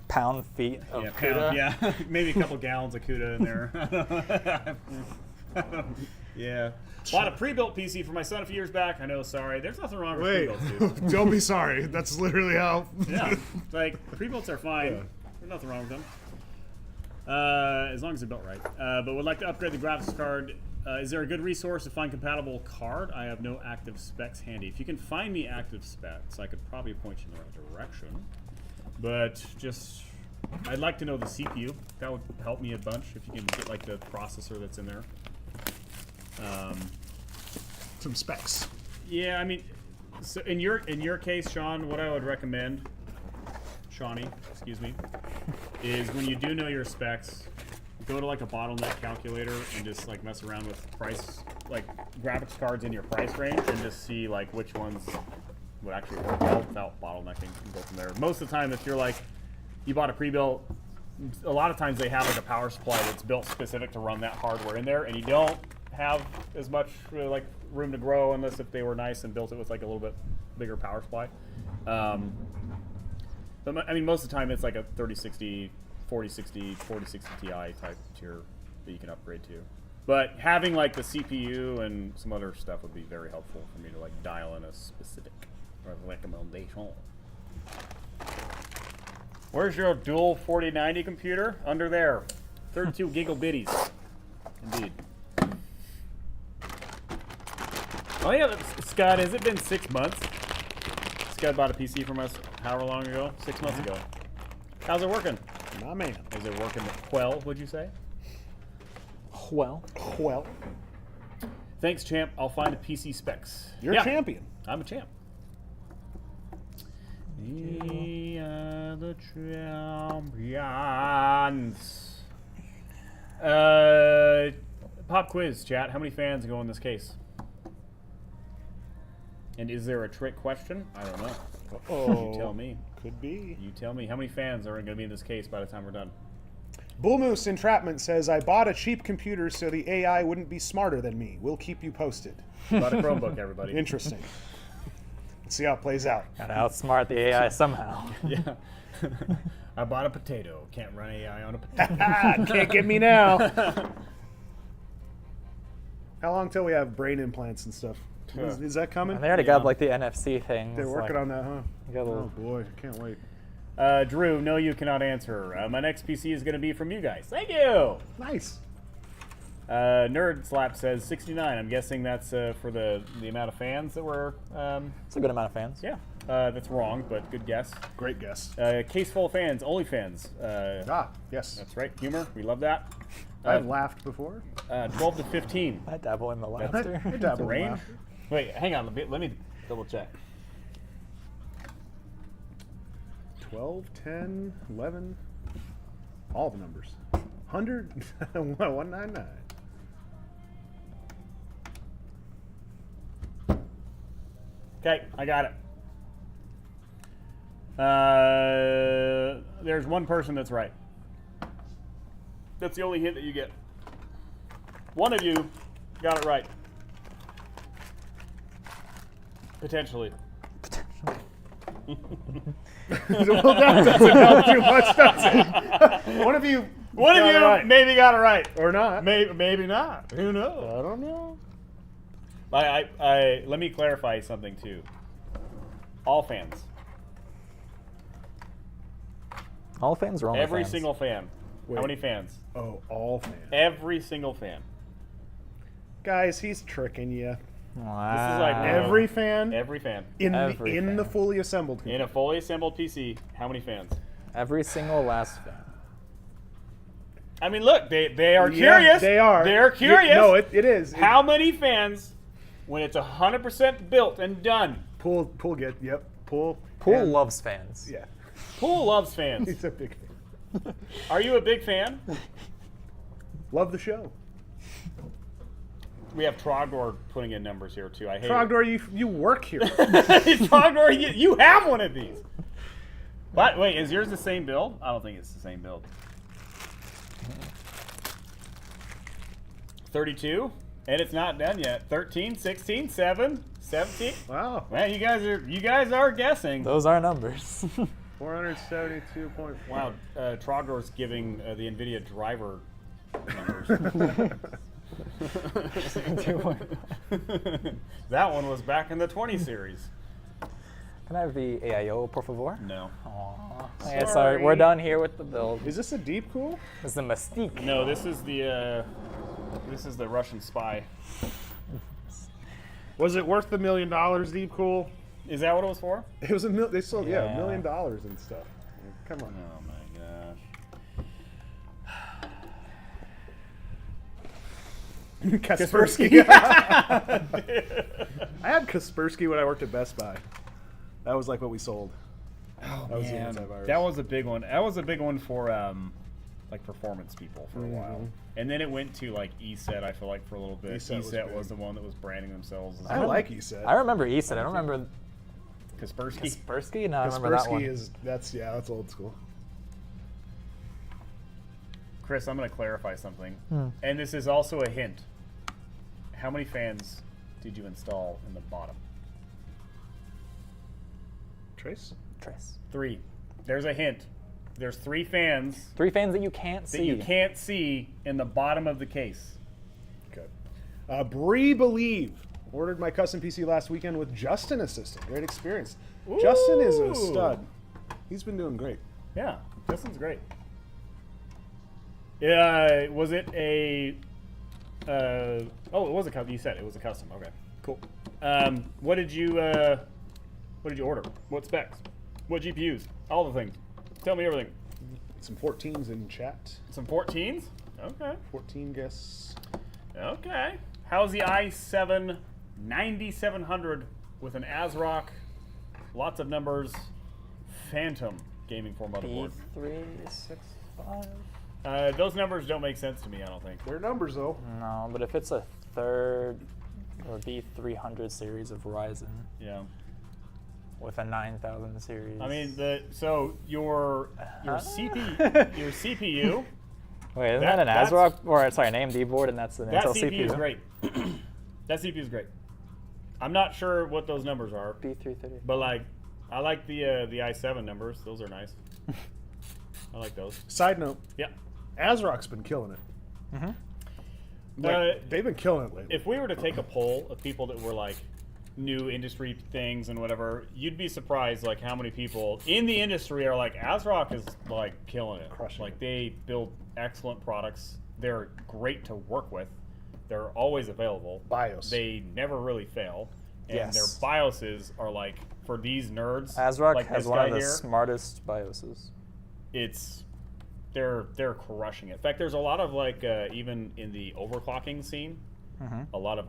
Pound feet of Yeah, CUDA. pound, yeah, maybe a couple gallons of CUDA in there. Yeah, bought a pre-built PC for my son a few years back. I know, sorry. There's nothing wrong with Wait, pre-builts, dude. don't be sorry. That's literally how. Yeah, like pre-builts are fine. Yeah. There's nothing wrong with them, as long as they're built right. But would like to upgrade the graphics card. Is there a good resource to find compatible card? I have no active specs handy. If you can find me active specs, I could probably point you in the right direction. But just, I'd like to know the CPU. That would help me a bunch if you can get like the processor that's in there. Some specs. Yeah, I mean, so in your case, Sean, what I would recommend, Shawnee, excuse me, is when you do know your specs, go to like a bottleneck calculator and just like mess around with price, like graphics cards in your price range, and just see like which ones would actually work well without bottlenecking and go from there. Most of the time, if you're like, you bought a pre-built, a lot of times they have like a power supply that's built specific to run that hardware in there, and you don't have as much like room to grow unless if they were nice and built it with like a little bit bigger power supply. But I mean, most of the time it's like a 3060, 4060, 4060 Ti type tier that you can upgrade to. But having like the CPU and some other stuff would be very helpful for me to like dial in a specific recommendation. Where's your dual 4090 computer? Under there. 32 gigabitties. Indeed. Oh yeah, Scott, has it been 6 months? Scott bought a PC from us however long ago? 6 months ago. How's it working? Nah, man. Is it working well, would you say? Well, Thanks, champ. I'll find a PC specs. You're a champion. I'm a champ. We are the champions. Pop quiz, chat. How many fans go in this case? And is there a trick question? I don't know. Oh, You tell me. Could be. You tell me. How many fans are going to be in this case by the time we're done? Bull Moose Entrapment says, I bought a cheap computer so the AI wouldn't be smarter than me. We'll keep you posted. Bought a Chromebook, everybody. Interesting. Let's see how it plays out. gotta outsmart the AI somehow. Yeah. I bought a potato. Can't run AI on a potato. Can't get me now. How long till we have brain implants and stuff? Is that coming? And they already got like the NFC thing. They're working on that, huh? You got a little- Oh boy, I can't wait. Drew, no, you cannot answer. My next PC is going to be from you guys. Thank you. Nice. Nerd Slap says 69. I'm guessing that's for the amount of fans that were. It's a good amount of fans. Yeah, that's wrong, but good guess. Great guess. Case full of fans, only fans. Yes. That's right. Humor, we love that. I've laughed before. 12 to 15. I dabble in the I laughter. dabble in Range? laughter. Wait, hang on. Let me double check. 12, 10, 11, all the numbers. 100, 199. Okay, I got it. There's one person that's right. That's the only hint that you get. One of you got it right. Potentially. Well, that doesn't help too much, does it? One of you maybe got it right. or not. Maybe not. Who knows? I don't know. I let me clarify something too. All fans. All fans or only Every fans? single fan. Wait. How many fans? Oh, all fans. Every single fan. Guys, he's tricking you. Wow. This is like Every fan Every fan. in Every the fan. fully assembled. In a fully assembled PC, how many fans? Every single last fan. I mean, look, they are Yeah, curious. they are. They're curious. No, it is. How many fans, when it's 100% built and done? Pool get. Yep. Pool. Pool and- loves fans. Yeah. Pool loves fans. He's a big fan. Are you a big fan? Love the show. We have Trogdor putting in numbers here too. I hate Trogdor, you work here. it. Trogdor, you have one of these. But wait, is yours the same build? I don't think it's the same build. 32, and it's not done yet. 13, 16, 7, 17. Wow. Man, you guys are guessing. Those are numbers. 472 point. Wow, Trogdor's giving the Nvidia driver numbers. That one was back in the 20 series. Can I have the AIO, por favor? No. Aw. Okay, sorry, we're done here with the build. Is this a deep cool? This is the Mystique. No, this is the Russian spy. Was it worth the $1 million deep cool? Is that what it was for? It was they sold Yeah. $1 million and stuff. Come on. Oh my gosh. Kaspersky. I had Kaspersky when I worked at Best Buy. That was like what we sold. That was the Man, antivirus. that was a big one. That was a big one for like performance people for a while. And then it went to like ESET, I feel like, for a little bit. ESET was ESET big. was the one that was branding themselves as I like ESET. I remember ESET. I don't remember Kaspersky. Kaspersky. No, I remember that one. Kaspersky that's old school. Chris, I'm going to clarify something. And this is also a hint. How many fans did you install in the bottom? Trace? 3. There's a hint. There's 3 fans 3 fans that you can't that see. you can't see in the bottom of the case. Okay. Bree Believe Ordered my custom PC last weekend with Justin assistant. Great experience. Justin is a stud. He's been doing great. Yeah, Justin's great. Yeah, was it a? It was a custom. You said it was a custom. Okay, cool. What did you order? What specs? What GPUs? All the things. Tell me everything. Some 14s in chat. Some 14s. Okay. 14 guests. Okay. How's the i7 9700 with an ASRock, lots of numbers, Phantom gaming form motherboard? B365. Those numbers don't make sense to me, I don't think. They're numbers, though. No, but if it's a third or B300 series of Ryzen Yeah. with a 9000 series. I mean, your CPU. Wait, isn't that an that's- ASRock or sorry, an AMD board, and that's an That Intel CPU is CPU? great. That CPU is great. I'm not sure what those numbers are, B330. but like, I like the i7 numbers. Those are nice. I like those. Side note, Yeah. ASRock's been killing it. But They've been killing it lately. if we were to take a poll of people that were like new industry things and whatever, you'd be surprised like how many people in the industry are like, ASRock is like killing it. Crushing like it. they build excellent products. They're great to work with. They're always available. BIOS. They never really fail. And Yes. their BIOSes are like, for these nerds, ASRock like has this one guy of the here, smartest BIOSes. they're crushing it. In fact, there's a lot of like even in the overclocking scene, a lot of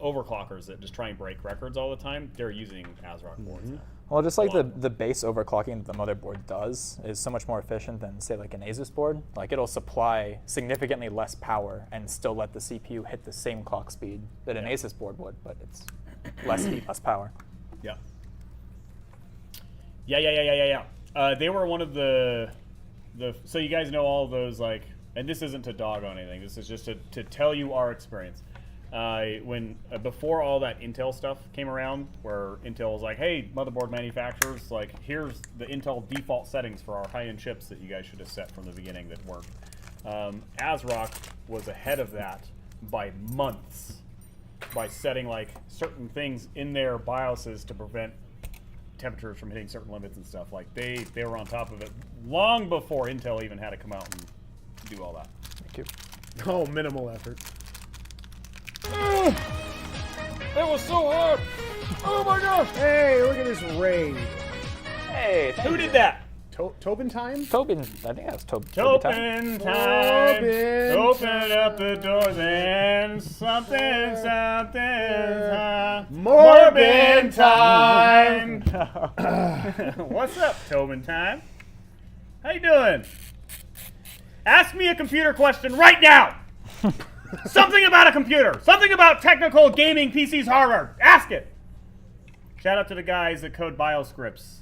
overclockers that just try and break records all the time. They're using ASRock boards now. Well, just like the base overclocking that the motherboard does is so much more efficient than, say, like an Asus board. Like, it'll supply significantly less power and still let the CPU hit the same clock speed that an Asus board would, but it's less heat, less power. Yeah. Yeah. They were one of the so you guys know all those like, and this isn't to dog on anything. This is just to tell you our experience. When before all that Intel stuff came around, where Intel was like, "Hey, motherboard manufacturers, like here's the Intel default settings for our high-end chips that you guys should have set from the beginning that work." ASRock was ahead of that by months by setting like certain things in their BIOSes to prevent temperatures from hitting certain limits and stuff. Like they were on top of it long before Intel even had to come out and do all that. Thank you. Oh, minimal effort. It was so hard. Oh my gosh! Hey, look at this raid. Hey, Who did that? Tobin time? Tobin, I think that was Toby time. Open time. Tobin Open up the doors and something. Morbin time. What's up, Tobin time? How you doing? Ask me a computer question right now. Something about a computer. Something about technical gaming PCs hardware. Ask it. Shout out to the guys that code bioscripts.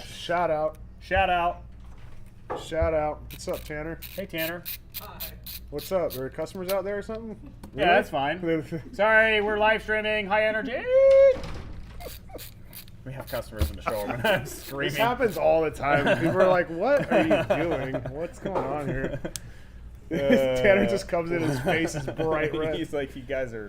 Shout out. Shout out. Shout out. What's up, Tanner? Hey, Tanner. What's up? Are there customers out there or something? Yeah, that's fine. Sorry, we're live streaming. High energy. We have customers in the show. We're not screaming. This happens all the time. People are like, what are you doing? What's going on here? Tanner just comes in, his face is bright red. He's like, you guys are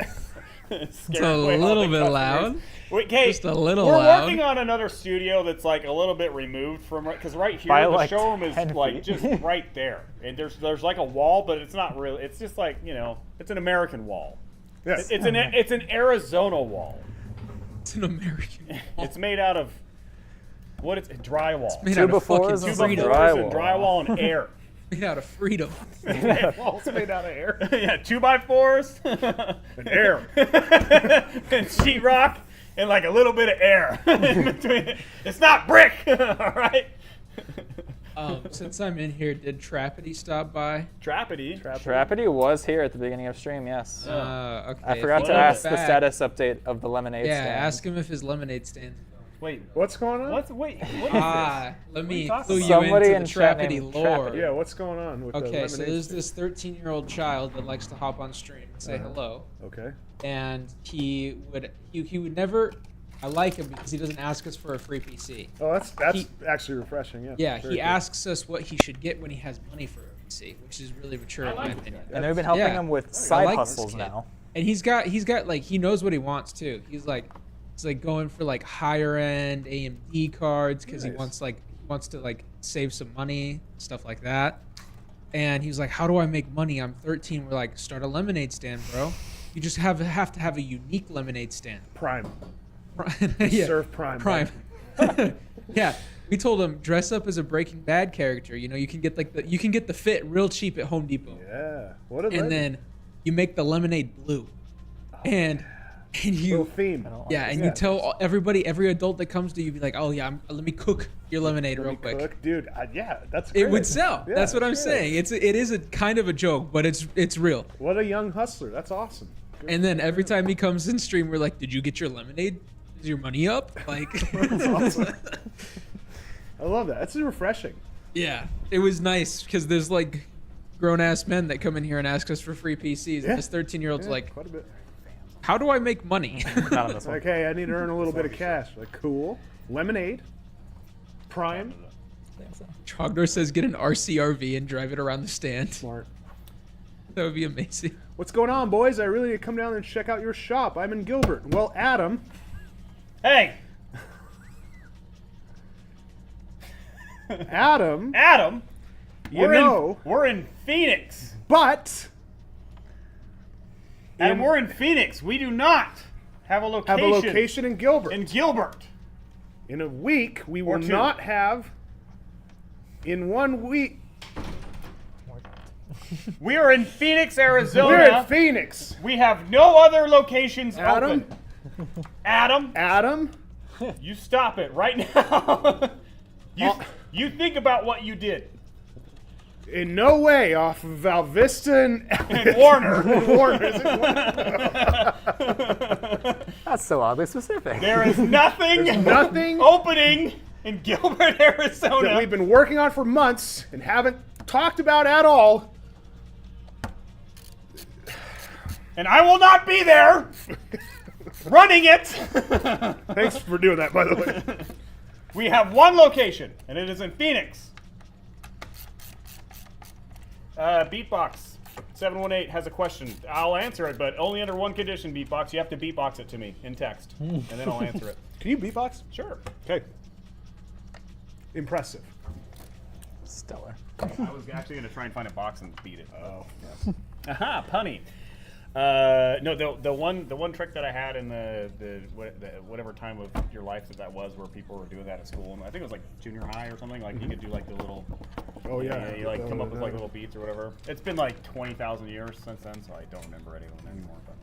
It's a little bit loud. Wait, Kate, Just a little we're loud. working on another studio that's like a little bit removed from, because right here By the like showroom is 10 like feet. just right there, and there's like a wall, but it's not really. It's just like, you know, it's an American wall. Yes. It's an Arizona wall. It's an American. It's made out of what? It's drywall. Made Two out of befores fucking and Two some Frito. by fours and drywall. drywall and air. Made out of Frito. Walls made out of air. Yeah, 2x4s And air. and sheetrock and like a little bit of air in between. It's not brick, all right? Since I'm in here, did Trappity stop by? Trappity. Trappity was here at the beginning of stream, yes. Okay. I if forgot he to comes ask the back- status update of the lemonade Yeah, stand. ask him if his lemonade stand's going. Wait, What's going on? what is this? Let me talking clue you Somebody into in the chat Trappity named lore. Trappity. Yeah, what's going on with the Okay, lemonade so there's stand? this 13-year-old child that likes to hop on stream and say hello, Okay. and he would never. I like him because he doesn't ask us for a free PC. Oh, that's He- actually refreshing. Yeah. Yeah, Very he cool. asks us what he should get when he has money for a PC, which is really mature in my opinion. And we've been helping Yeah. him with I side like this hustles kid. now. And he's got like he knows what he wants too. He's like going for like higher end AMD cards because he Nice. wants to like save some money, stuff like that. And he's like, how do I make money? I'm 13. We're like, start a lemonade stand, bro. You just have to have a unique lemonade stand. Prime. Yeah. Serve Prime. Prime. Yeah. We told him dress up as a Breaking Bad character. You know, you can get the fit real cheap at Home Depot. Yeah. What a And then you make the lemonade blue. And you little theme. yeah, and Yeah. you tell everybody, every adult that comes to you, be like, "Oh yeah, let me cook your lemonade real quick." Cook. Dude, yeah, that's It great. would sell. Yeah, That's what I'm great. saying. It is a kind of a joke, but it's real. What a young hustler. That's awesome. Good. And then every time he comes in stream, we're like, "Did you get your lemonade? Is your money up?" Like, That's awesome. I love that. That's refreshing. yeah, it was nice because there's like grown ass men that come in here and ask us for free PCs, Yeah. and this 13-year-old's Yeah, like, quite a bit. "How do I make money?" Not on this one. Like, hey, I need to earn a little bit of cash. Like, cool. Lemonade. Prime. Trogdor says, "Get an RCRV and drive it around the stand." Smart. That would be amazing. What's going on, boys? I really need to come down and check out your shop. I'm in Gilbert. Well, Adam. Hey, Adam. Adam. You know. We're in Phoenix. But. And we're in Phoenix. We do not have a location, in Gilbert. in Gilbert. In a week, we will two. not have. In 1 week. We are in Phoenix, Arizona. We're in Phoenix. We have no other locations Adam? open. Adam, you stop it right now. You think about what you did. In no way off of Valvista And Warner. Warner. Is it Warner? That's so oddly specific. There is nothing Nothing opening in Gilbert, Arizona. that we've been working on for months and haven't talked about at all. And I will not be there running it. Thanks for doing that, by the way. We have one location, and it is in Phoenix. Beatbox 718 has a question. I'll answer it, but only under one condition, Beatbox. You have to beatbox it to me in text, and then I'll answer it. Can you beatbox? Sure. Okay. Impressive. Stellar. I was actually going to try and find a box and beat it. Oh, yes. Aha, punny. No, the one trick that I had in the whatever time of your life that was, where people were doing that at school, and I think it was like junior high or something. Like you could do like the little. Oh, yeah. You like come up with like little beats or whatever. It's been like 20,000 years since then, so I don't remember any of them anymore. But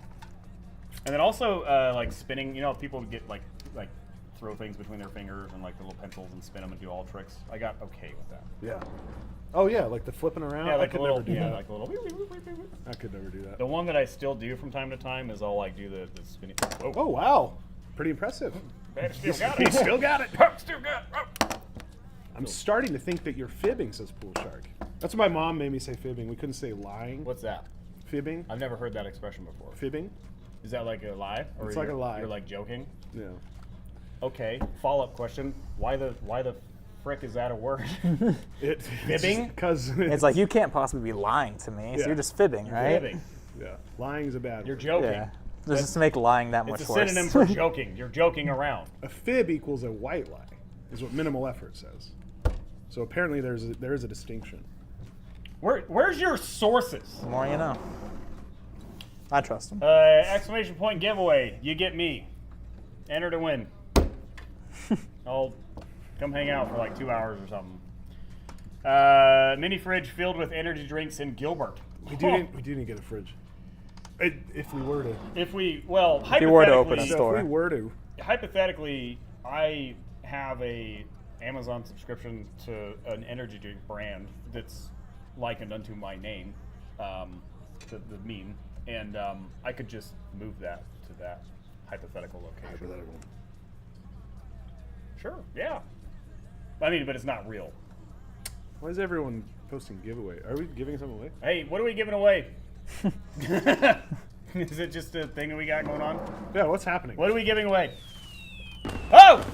and then also like spinning. You know, people would get like throw things between their fingers and like the little pencils and spin them and do all tricks. I got okay with that. Yeah. Oh, yeah, like the flipping around? Yeah, like I could a little. never do Yeah, that. like a little. I could never do that. The one that I still do from time to time is I'll like do the spinning. Whoa. Oh, wow. Pretty impressive. Still got You it. still got it. Still got it. I'm starting to think that you're fibbing, says Pool Shark. That's what my mom made me say fibbing. We couldn't say lying. What's that? Fibbing? I've never heard that expression before. Fibbing? Is that like a lie? Or It's like you're- a lie. You're like joking? Yeah. Okay. Follow-up question. Why the frick is that a word? Fibbing? Because It's like you can't possibly be lying to me, so Yeah. you're just fibbing, right? Fibbing. yeah, lying is a bad You're word. joking. Yeah. Just to make lying that much It's a worse. synonym for joking. You're joking around. A fib equals a white lie, is what minimal effort says. So apparently there is a distinction. Where's your sources? The more you know. I trust him. Exclamation point giveaway. You get me. Enter to win. I'll come hang out for like 2 hours or something. Mini fridge filled with energy drinks in Gilbert. We do need to get a fridge. If we were to. If we, well, If you were to open a hypothetically, store. If we were to. hypothetically, I have a Amazon subscription to an energy drink brand that's likened unto my name, the meme, and I could just move that to that hypothetical location. Hypothetical. Sure, yeah. I mean, but it's not real. Why is everyone posting giveaway? Are we giving something away? Hey, what are we giving away? Is it just a thing that we got going on? Yeah, what's happening? What are we giving away? Oh!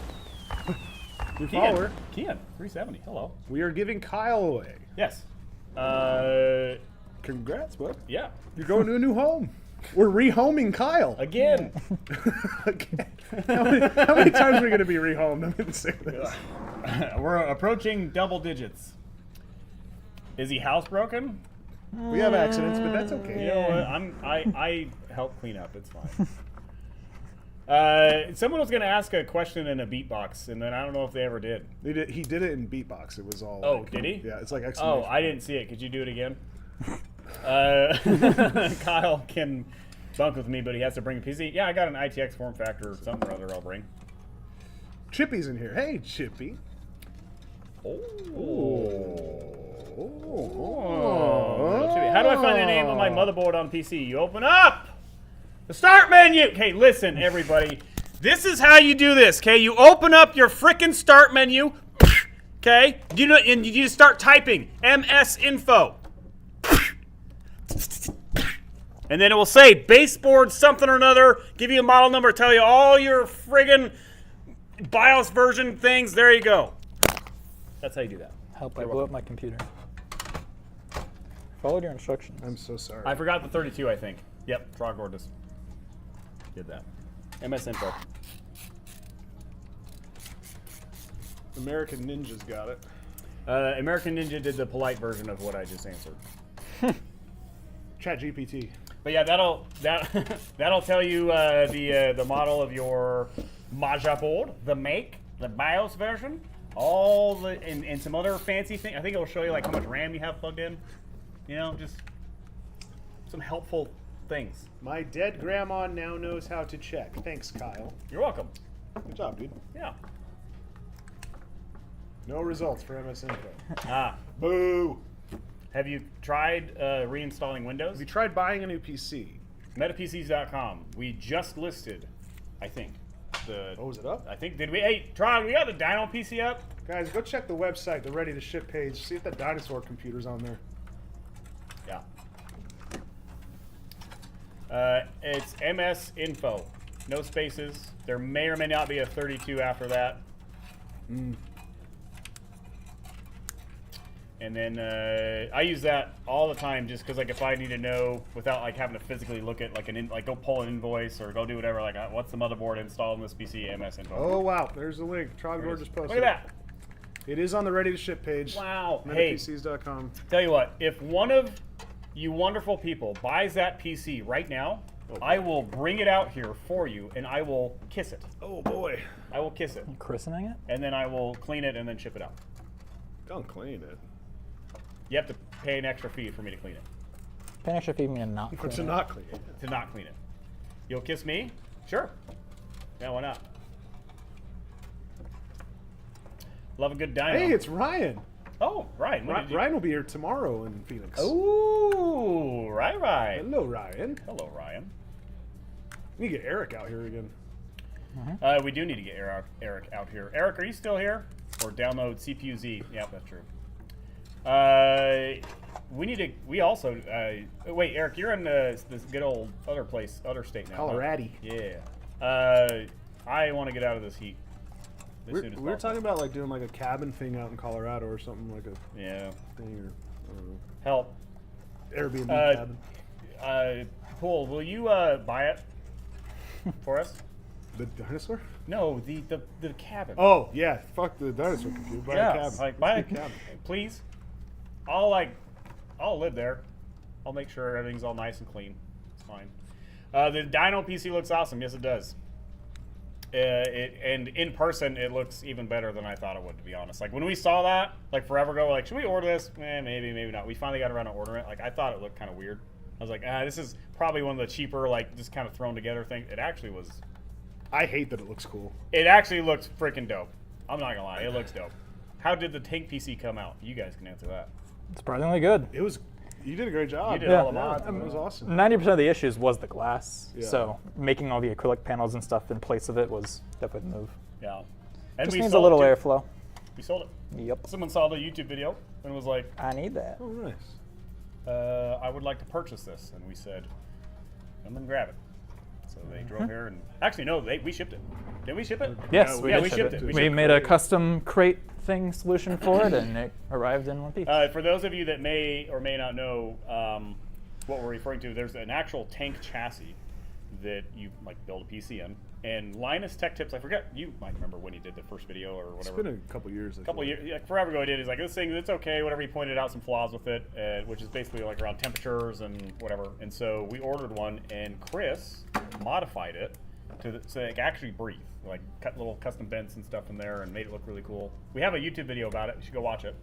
New follower. Kian, 370. Hello. We are giving Kyle away. Yes. Congrats, bud. Yeah. You're going to a new home. We're rehoming Kyle. Again. Again. How many times are we going to be rehomed? I'm going to say this. We're approaching double digits. Is he housebroken? We have accidents, but that's okay. You know what? I help clean up. It's fine. Someone was going to ask a question in a beatbox, and then I don't know if they ever did. He did it in beatbox. It was all. Oh, like, did he? Yeah, it's like Oh, exclamation. I didn't see it. Could you do it again? Kyle can bunk with me, but he has to bring a PC. Yeah, I got an ITX form factor or something or other I'll bring. Chippy's in here. Hey, Chippy. How do I find the name of my motherboard on PC? You open up the start menu. Okay, listen, everybody. This is how you do this, okay? You open up your frickin' start menu, okay? And you just start typing MS info. And then it will say baseboard something or another, give you a model number, tell you all your friggin' BIOS version things. There you go. That's how you do that. Help, I blew up my computer. Followed your instructions. I'm so sorry. I forgot the 32, I think. Yep, Trogor just did that. MS info. American Ninja's got it. American Ninja did the polite version of what I just answered. Chat GPT. But yeah, that'll tell you the model of your Maja board, the make, the BIOS version, all the and some other fancy things. I think it'll show you like how much RAM you have plugged in. You know, just some helpful things. My dead grandma now knows how to check. Thanks, Kyle. You're welcome. Good job, dude. Yeah. No results for MS Info. Ah. Boo! Have you tried reinstalling Windows? Have you tried buying a new PC? MetaPCs.com. We just listed, I think. Oh, is it up? I think, did we? Hey, Tron, we got the Dino PC up? Guys, go check the website, the ready to ship page. See if that dinosaur computer's on there. Yeah. It's MS Info. No spaces. There may or may not be a 32 after that. And then I use that all the time just because, like, if I need to know without like having to physically look at like go pull an invoice or go do whatever, like what's the motherboard installed in this PC, MS Info. Oh wow, there's the link. Trogor just posted. Look at that. It is on the ready to ship page. Wow. Hey, MetaPCs.com. tell you what, if one of you wonderful people buys that PC right now, I will bring it out here for you and I will kiss it. Oh boy. I will kiss it. Christening it? And then I will clean it and then ship it out. Don't clean it. You have to pay an extra fee for me to clean it. Pay an extra fee me and not For clean to it. not clean it. To not clean it. You'll kiss me? Sure. Yeah, why not? Love a good dino. Hey, it's Ryan. Oh, Ryan. When did you... Ryan will be here tomorrow in Phoenix. Ooh, right. Hello, Ryan. Hello, Ryan. We need to get Eric out here again. We do need to get Eric out here. Eric, are you still here? Or download CPU-Z. Yeah, that's true. We need to. We also. Wait, Eric, you're in this good old other place, other state now. Colorado. Huh? Yeah. I want to get out of this heat. As soon as We were possible. talking about like doing like a cabin thing out in Colorado or something like a Yeah. thing or I don't know, Help. Airbnb cabin. Pool, will you buy it for us? The dinosaur? No, the cabin. Oh yeah, fuck the dinosaur computer. Buy a cabin. like buy a Let's get cabin, please. I'll live there. I'll make sure everything's all nice and clean. It's fine. The Dino PC looks awesome. Yes, it does. And in person, it looks even better than I thought it would, to be honest. Like when we saw that, like forever ago, we're like, should we order this? Maybe, maybe not. We finally got around to ordering it. Like I thought it looked kind of weird. I was like, this is probably one of the cheaper, like just kind of thrown together things. It actually was. I hate that it looks cool. It actually looks freaking dope. I'm not gonna lie, it looks dope. How did the Tank PC come out? You guys can answer that. Surprisingly good. It was. You did a great job. You did all the mods. It was awesome. 90% of the issues was the glass. Yeah. So making all the acrylic panels and stuff in place of it was definitely the move. Yeah. And Just we needs a sold little it too. airflow. We sold it. Yep. Someone saw the YouTube video and was like, I need that. Oh nice. I would like to purchase this. And we said, come and grab it. So they drove here and actually no, we shipped it. Did we ship it? Yes, yeah, did we ship shipped it. it. We shipped made it. a custom crate thing solution for it, and it arrived in one piece. For those of you that may or may not know, what we're referring to. There's an actual tank chassis that you like build a PC in. And Linus Tech Tips, I forget, you might remember when he did the first video or whatever. It's been a couple years. Yeah, forever ago he did. He's like, this thing, it's okay, whatever. He pointed out some flaws with it, which is basically like around temperatures and whatever. And so we ordered one, and Chris modified it so it can actually breathe. Like cut little custom vents and stuff in there and made it look really cool. We have a YouTube video about it. You should go watch it.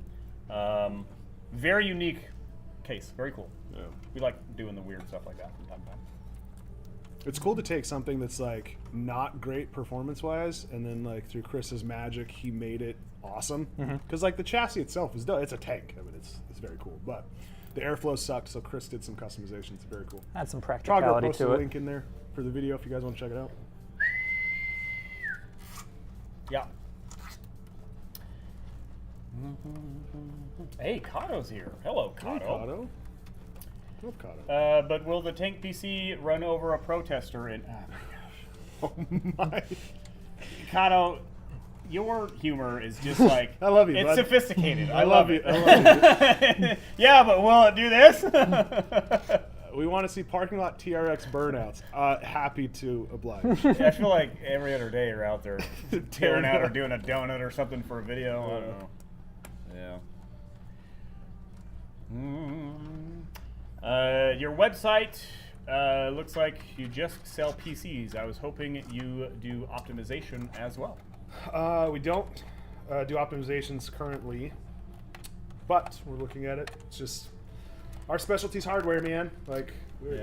Very unique case. Very cool. Yeah. We like doing the weird stuff like that from time to time. It's cool to take something that's like not great performance-wise, and then like through Chris's magic, he made it awesome. Because like the chassis itself is it's a tank. I mean, it's very cool, but the airflow sucked, so Chris did some customizations. It's very cool. Add some Trogger practicality posted to a it. link in there for the video if you guys want to check it out. Yeah. Hey, Kato's here. Hello, Kato. Hey, Kato. Love Kato. But will the tank PC run over a protester in... Oh my. Kato, your humor is just like... I love you, It's bud. sophisticated. I love it. you. I love Yeah, but will it do this? We want to see parking lot TRX burnouts. Happy to oblige. I feel like every other day you're out there tearing out or doing a donut or something for a video. I don't know. Yeah. Your website looks like you just sell PCs. I was hoping you do optimization as well. We don't do optimizations currently, but we're looking at it. It's just our specialty's hardware, man. Like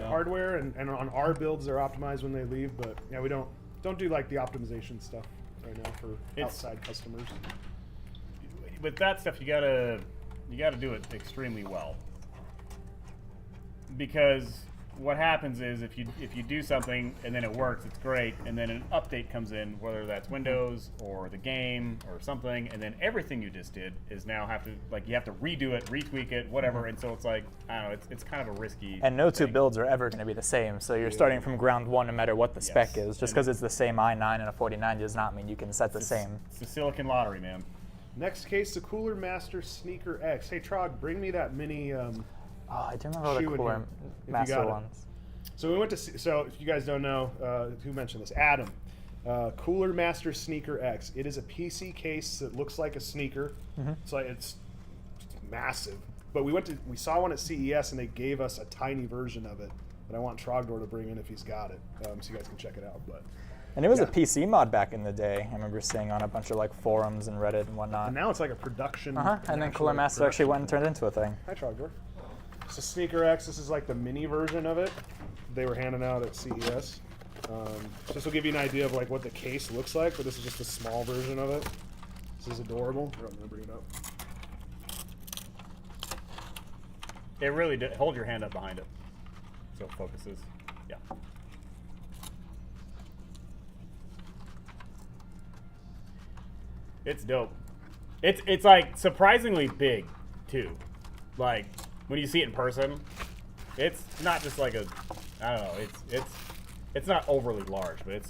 hardware, and on our builds they're optimized when they leave. But yeah, we don't do like the optimization stuff right now for outside customers. With that stuff, you gotta do it extremely well, because what happens is if you do something and then it works, it's great, and then an update comes in, whether that's Windows or the game or something, and then everything you just did is now you have to redo it, retweak it, whatever, and so it's like, I don't know, it's kind of a risky And no two thing. builds are ever going to be the same, so you're starting from ground one no matter what the spec is. Just because it's the same i9 and a 49 does not mean you can set the same. It's the silicon lottery, man. Next case, the Cooler Master Sneaker X. Hey Trog, bring me that mini. Oh, I do remember the shoe in cooler here, if you master got it. ones. So we went to see, so if you guys don't know, who mentioned this? Adam. Cooler Master Sneaker X. It is a PC case that looks like a sneaker. It's like it's massive. But we saw one at CES and they gave us a tiny version of it that I want Trogdor to bring in if he's got it, so you guys can check it out. But And it was a PC mod back in the day. I remember seeing on a bunch of like forums and Reddit and whatnot. and now it's like a production. And then Cooler Master actually went and turned into a thing. Hi Trogdor. So Sneaker X. This is like the mini version of it. They were handing out at CES. This will give you an idea of like what the case looks like, but this is just a small version of it. This is adorable. Here, I'm gonna bring it up. It really did. Hold your hand up behind it so it focuses. Yeah. It's dope. It's like surprisingly big too. Like when you see it in person, it's not just like I don't know. It's not overly large, but it's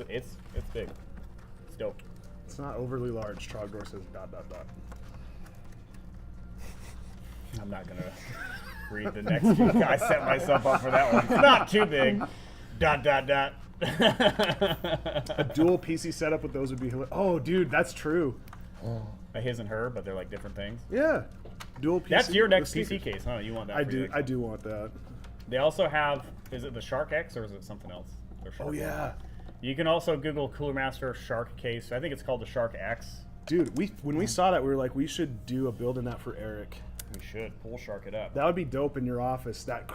big. It's dope. It's not overly large. Trogdor says ... I'm not gonna read the next one. I set myself up for that one. It's not too big. ... A dual PC setup with those would be hilarious. Oh, dude, that's true. A his and her, but they're like different things. Yeah, dual PC. That's your next with PC sneakers. case, huh? You want that? I for do. your next I do want that. They also have. Is it the Shark X or is it something else? Their Shark Oh yeah, X. You can also Google Cooler Master Shark case. I think it's called the Shark X. dude. When we saw that, we were like, we should do a build in that for Eric. We should pull Shark it up. That would be dope in your office. That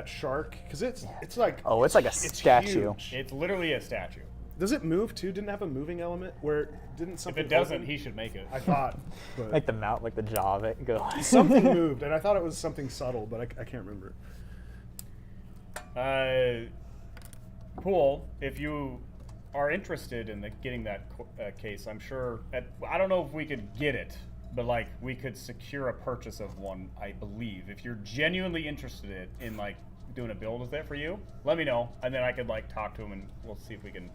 shark, because it's like Oh, it's like a statue. huge. It's literally a statue. Does it move too? Didn't it have a moving element where didn't If something? it doesn't, open? he should make it. I thought, but Like the mount, like the jaw of it. Go. something moved, and I thought it was something subtle, but I can't remember. Pool, if you are interested in getting that case, I'm sure. I don't know if we could get it, but like we could secure a purchase of one. I believe if you're genuinely interested in like doing a build with it for you, let me know, and then I could like talk to him and we'll see if we can.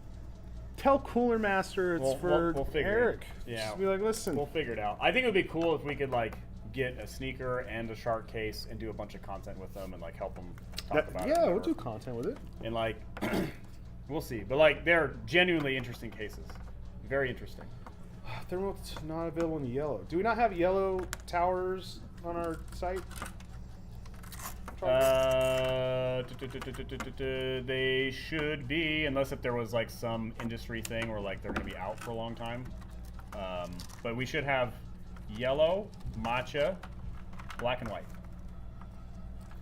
Tell Cooler Master it's We'll for figure Eric. it. Yeah. Just be like, listen. We'll figure it out. I think it would be cool if we could like get a sneaker and a shark case and do a bunch of content with them and like help them talk about it. Yeah, or we'll whatever. do content with it. And like, we'll see. But like, they're genuinely interesting cases. Very interesting. Thermal's not available in yellow. Do we not have yellow towers on our site? They should be, unless if there was like some industry thing where like they're going to be out for a long time. But we should have yellow, matcha, black, and white.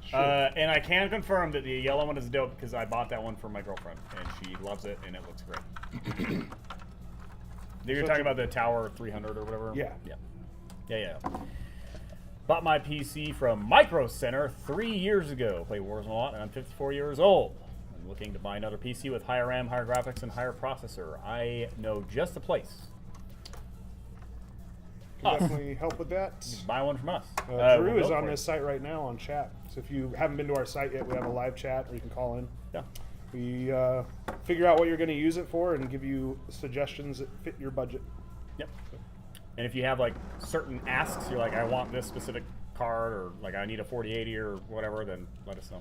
Sure. And I can confirm that the yellow one is dope because I bought that one for my girlfriend and she loves it and it looks great. You're talking about the Tower 300 or whatever? Yeah. Yeah. Bought my PC from Micro Center 3 years ago. Play Warzone a lot, and I'm 54 years old. I'm looking to buy another PC with higher RAM, higher graphics, and higher processor. I know just the place. Can definitely help with that. Buy one from us. Drew we'll is go on for this it. site right now on chat. So if you haven't been to our site yet, we have a live chat, or you can call in. Yeah. We figure out what you're going to use it for and give you suggestions that fit your budget. Yep. And if you have like certain asks, you're like, I want this specific card, or like I need a 4080 or whatever, then let us know.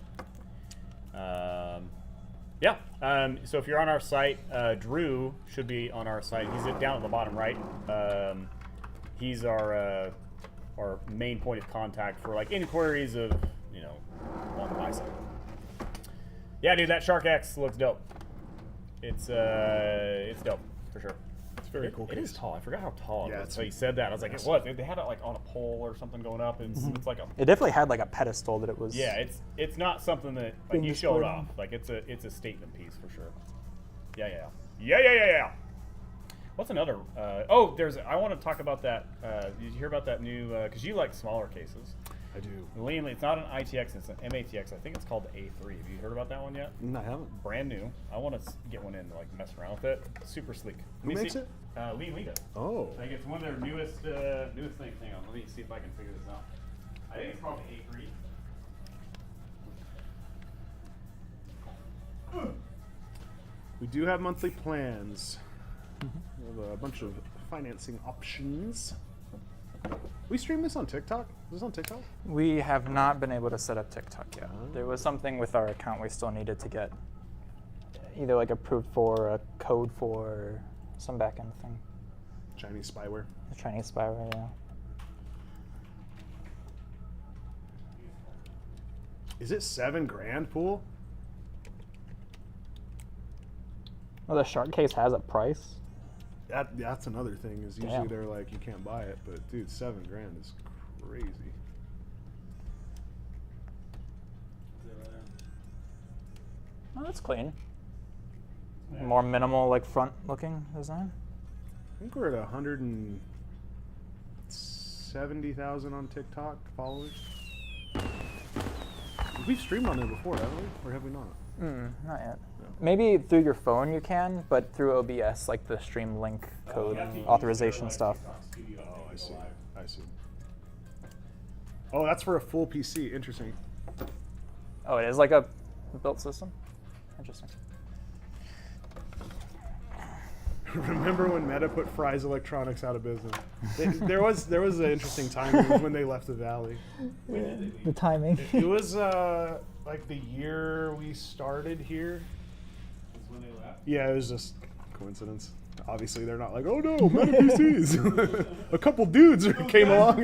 So if you're on our site, Drew should be on our site. He's down at the bottom right. He's our main point of contact for like inquiries of want to buy something. Yeah, dude, that Shark X looks dope. It's dope for sure. It's very cool. It is tall. I forgot how tall Yeah, it was. it's So you said that. I was like, it was. They had it like on a pole or something going up. It's like a. It definitely had like a pedestal that it was. Yeah, it's not something that like Being you show it displayed. off. Like it's a statement piece for sure. Yeah. What's another? I want to talk about that. Did you hear about that new? Because you like smaller cases. I do. Lean, it's not an ITX, it's an MATX. I think it's called the A3. Have you heard about that one yet? No, I haven't. Brand new. I want to get one in to like mess around with it. Super sleek. Who makes it? Lean does. Oh. I think it's one of their newest things. Hang on, let me see if I can figure this out. I think it's called the A3. We do have monthly plans. We have a bunch of financing options. We stream this on TikTok? Is this on TikTok? We have not been able to set up TikTok yet. There was something with our account we still needed to get either like approved for, a code for, some backend thing. Chinese spyware. The Chinese spyware, yeah. Is it $7,000 pool? Well, the shark case has a price. That's another thing. Is usually Damn. they're like you can't buy it, but dude, $7,000 is crazy. Oh, that's clean. More minimal, like front-looking design. I think we're at 170,000 on TikTok followers. We've streamed on there before, haven't we? Or have we not? Not yet. Maybe through your phone you can, but through OBS, like the stream link code authorization stuff. Oh, I see. I see. Oh, that's for a full PC. Interesting. Oh, it is like a built system? Interesting. Remember when Meta put Fry's Electronics out of business? There was an interesting time. It was when they left the Valley. The timing. It was like the year we started here. That's when they left. Yeah, it was just coincidence. Obviously, they're not like, oh no, Meta PCs. A couple dudes came along.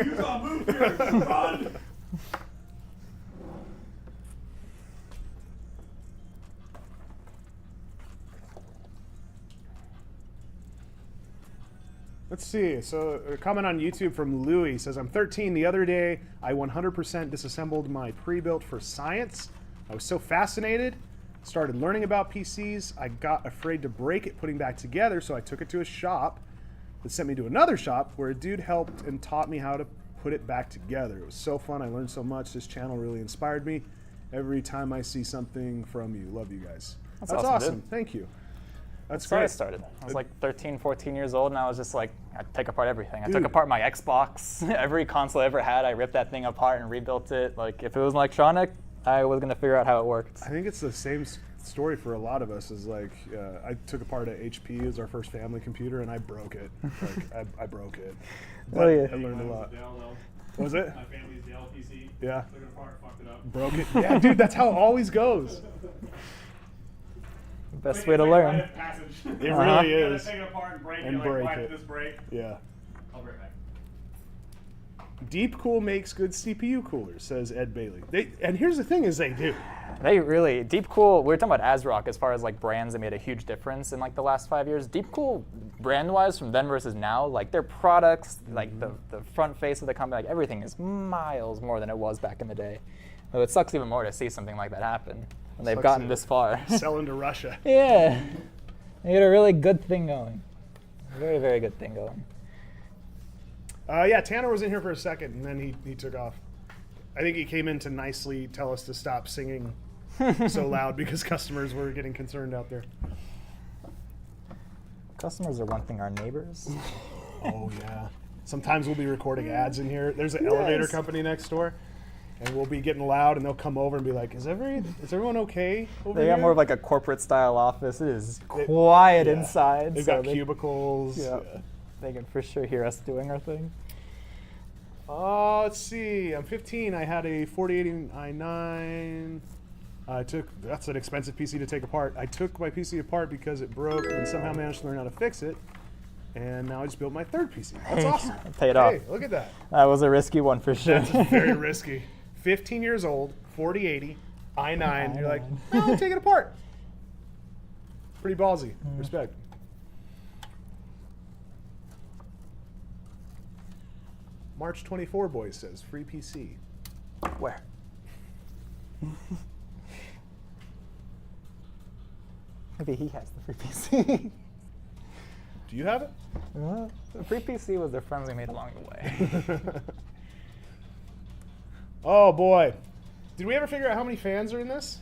Let's see. So, a comment on YouTube from Louis says, I'm 13. The other day, I 100% disassembled my pre-built for science. I was so fascinated. Started learning about PCs. I got afraid to break it putting back together, so I took it to a shop that sent me to another shop where a dude helped and taught me how to put it back together. It was so fun. I learned so much. This channel really inspired me. Every time I see something from you. Love you guys. That's That's awesome, awesome. dude. Thank you. That's That's where I great. started. I was like 13, 14 years old, and I was just like, I take apart everything. I Dude. took apart my Xbox. Every console I ever had, I ripped that thing apart and rebuilt it. Like, if it was an electronic, I was going to figure out how it worked. I think it's the same story for a lot of us. Is like I took apart a HP as our first family computer, and I broke it. Like I broke it. But Oh, yeah. I learned a lot. Was it? My family's Dell PC. Yeah. Took it apart, fucked it up. Broke it. Yeah, dude, that's how it always goes. Best way to learn. It really is. Take it apart and break And it. Like, break why it. did this break? Yeah. I'll be right back. Deep Cool makes good CPU coolers, says Ed Bailey. And here's the thing is they do. They really, Deepcool, we were talking about ASRock as far as like brands that made a huge difference in like the last 5 years. Deepcool, brand-wise, from then versus now, like their products, like the front face of the company, like everything is miles more than it was back in the day. Though it sucks even more to see something like that happen when they've Sucks gotten to this far. Selling to Russia. Yeah, they got a really good thing going. Very, very good thing going. Yeah, Tanner was in here for a second, and then he took off. I think he came in to nicely tell us to stop singing so loud because customers were getting concerned out there. Customers are one thing, our neighbors. Oh, yeah. Sometimes we'll be recording ads in here. There's an elevator Yes. company next door, and we'll be getting loud, and they'll come over and be like, is everyone okay over They here? got more of like a corporate style office. It is quiet Yeah. inside. They've so got they, cubicles. Yeah. Yeah. They can for sure hear us doing our thing. Let's see. I'm 15. I had a 4080 i9. That's an expensive PC to take apart. I took my PC apart because it broke and somehow managed to learn how to fix it. And now I just built my third PC. That's awesome. Paid off. Hey, look at that. That was a risky one for sure. That's very risky. 15 years old, 4080, i9. You're like, no, take it apart. Pretty ballsy. Respect. March 24 boys says free PC. Where? Maybe he has the free PC. Do you have it? The free PC was the friends we made along the way. Oh boy. Did we ever figure out how many fans are in this?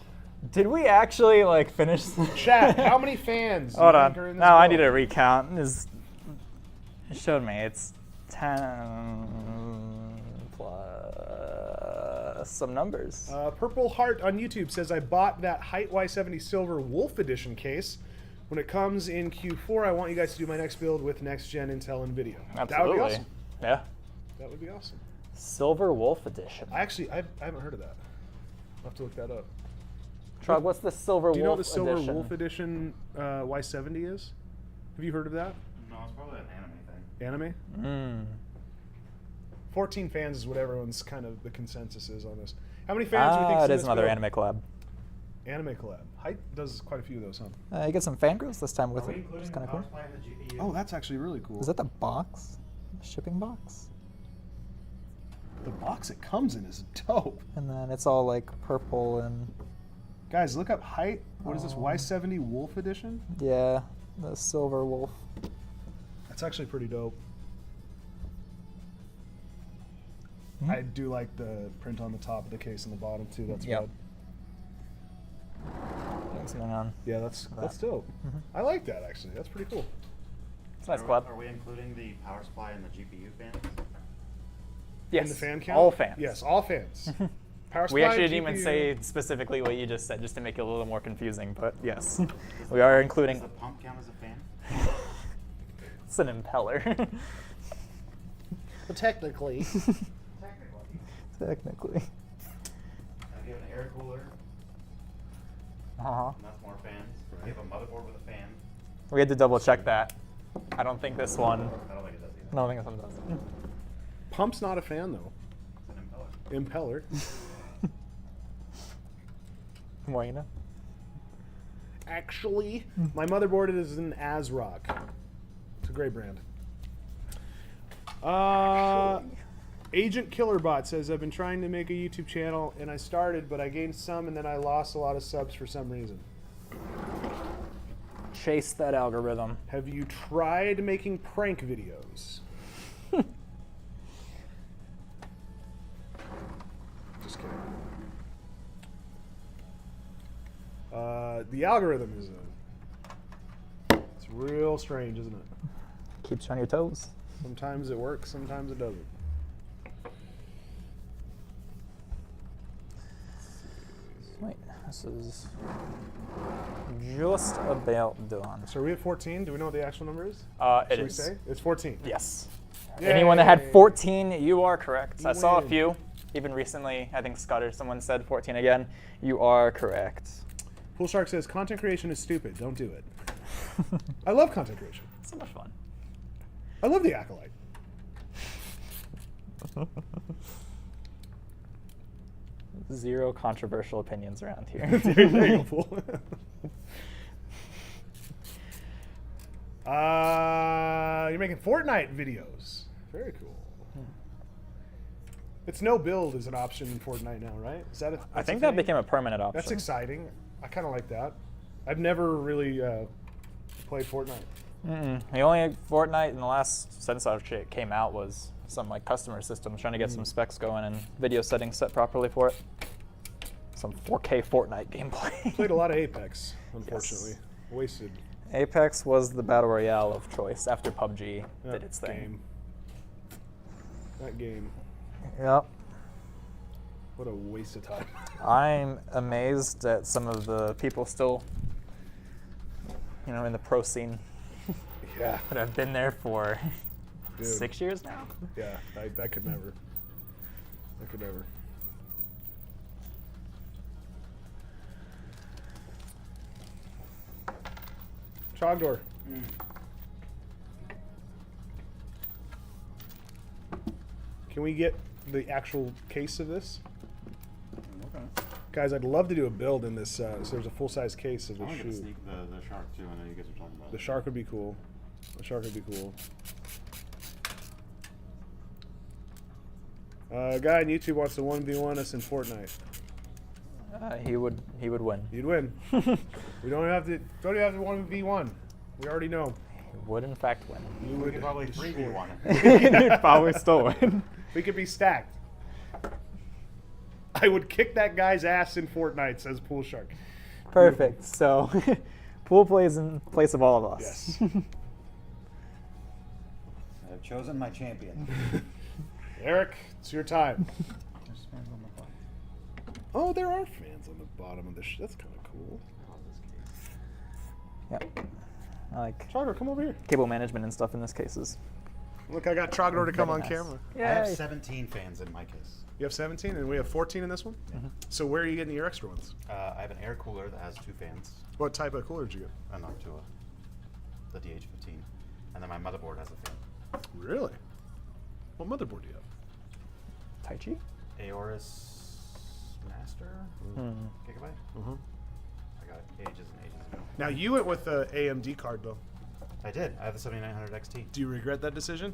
Did we actually like finish? Chat, how many fans? do you Hold think are on. in this Now I build? need a recount. It showed me it's 10 plus some numbers. Purple Heart on YouTube says, I bought that Height Y70 Silver Wolf Edition case. When it comes in Q4, I want you guys to do my next build with next-gen Intel Nvidia. Absolutely. That would be awesome. Yeah. That would be awesome. Silver Wolf Edition. I haven't heard of that. I'll have to look that up. Trug, what's the Silver Wolf Do you know what the Silver Edition? Wolf Edition Y70 is? Have you heard of that? No, it's probably an anime thing. Anime? 14 fans is what everyone's kind of the consensus is on this. How many fans do we think It is another build? anime collab. Anime collab. Height does quite a few of those, huh? You get some fangirls this time with Are we it. including It's the kind of power cool. supply and the GPU? Oh, that's actually really cool. Is that the box? The shipping box? The box it comes in is dope. And then it's all like purple and Guys, look up Height. What is this, Y70 Wolf Edition? yeah, the Silver Wolf. That's actually pretty dope. Hmm? I do like the print on the top of the case and the bottom too. That's Yep. rad. Thanks, man. Yeah, that's dope. I like that actually. That's pretty cool. It's a nice Are collab. we including the power supply and the GPU fans? Yes. In the fan count? All fans. Yes, all fans. Power We supply, actually didn't even GPU. say specifically what you just said, just to make it a little more confusing. But yes, we are including. Does the pump count as a fan? It's an impeller. But technically. Technically. If you have an air cooler, Uh-huh. and that's more fans. If you have a motherboard with a fan, We had to double check that. I don't think this one. I don't think it does either. I don't think this one does. Pump's not a fan though. It's an impeller. Impeller. Moina. Actually, my motherboard is an ASRock. It's a great brand. Agent Killerbot says, I've been trying to make a YouTube channel and I started, but I gained some and then I lost a lot of subs for some reason. Chase that algorithm. Have you tried making prank videos? Just kidding. The algorithm is it's real strange, isn't it? Keeps you on your toes. Sometimes it works, sometimes it doesn't. Wait, this is Just about done. So are we at 14? Do we know what the actual number is? It Should we is. say? It's 14. Yes. Yay. Anyone that had 14, you are correct. You I saw a win. few, even recently. I think Scott or someone said 14 again. You are correct. Pool Shark says content creation is stupid. Don't do it. I love content creation. So much fun. I love the Acolyte. Zero controversial opinions around here. There you go, Pool. You're making Fortnite videos. Very cool. It's no build is an option in Fortnite now, right? Is that? I think that became a permanent option. That's exciting. I kind of like that. I've never really played Fortnite. The only Fortnite in the last since that shit came out was some like customer systems trying to get some specs going and video settings set properly for it. Some 4K Fortnite gameplay. Played a lot of Apex, unfortunately. Yes. Wasted. Apex was the battle royale of choice after PUBG That did its thing. game. That game. Yep. What a waste of time. I'm amazed at some of the people still, in the pro scene Yeah. that have been there for Dude. 6 years now. Yeah. I could never. I could never. Trogdor. Can we get the actual case of this? Okay. Guys, I'd love to do a build in this. So there's a full-size case of I the want to get shoe. the shark too. I know you guys are talking about The it. shark would be cool. The shark would be cool. A guy on YouTube wants to 1v1 us in Fortnite. He would win. You'd win. We don't even have to 1v1. We already know. He would in fact win. You We would could probably destroy. 3v1 it. He'd probably still win. We could be stacked. I would kick that guy's ass in Fortnite, says Pool Shark. Perfect. So, Pool plays in place of all of us. Yes. I've chosen my champion. Eric, it's your time. There's fans on the bottom. Oh, there are fans on the bottom of this. That's kind of cool. Yep. I like Trogdor, come over here. cable management and stuff in this cases. Look, I got Trogdor to come Very on nice. camera. I have Yay. 17 fans in my case. You have 17, and we have 14 in this one? So where are you getting your extra ones? I have an air cooler that has 2 fans, What type of cooler did you get? and not to the DH15, and then my motherboard has a fan. Really? What motherboard do you have? Tai Chi? Aorus Master Gigabyte. Uh-huh. I got it ages and ages ago. Now, you went with the AMD card, though. I did. I have the 7900 XT. Do you regret that decision?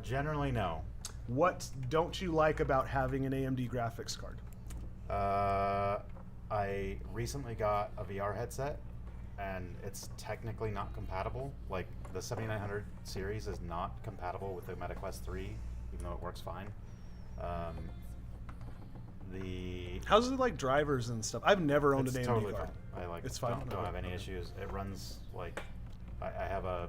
Generally, no. What don't you like about having an AMD graphics card? I recently got a VR headset, and it's technically not compatible. Like, the 7900 series is not compatible with the MetaQuest 3, even though it works fine. How's it like drivers and stuff? I've never owned It's an AMD totally card. fine. I It's fine? don't have any Okay. issues. It runs like I have a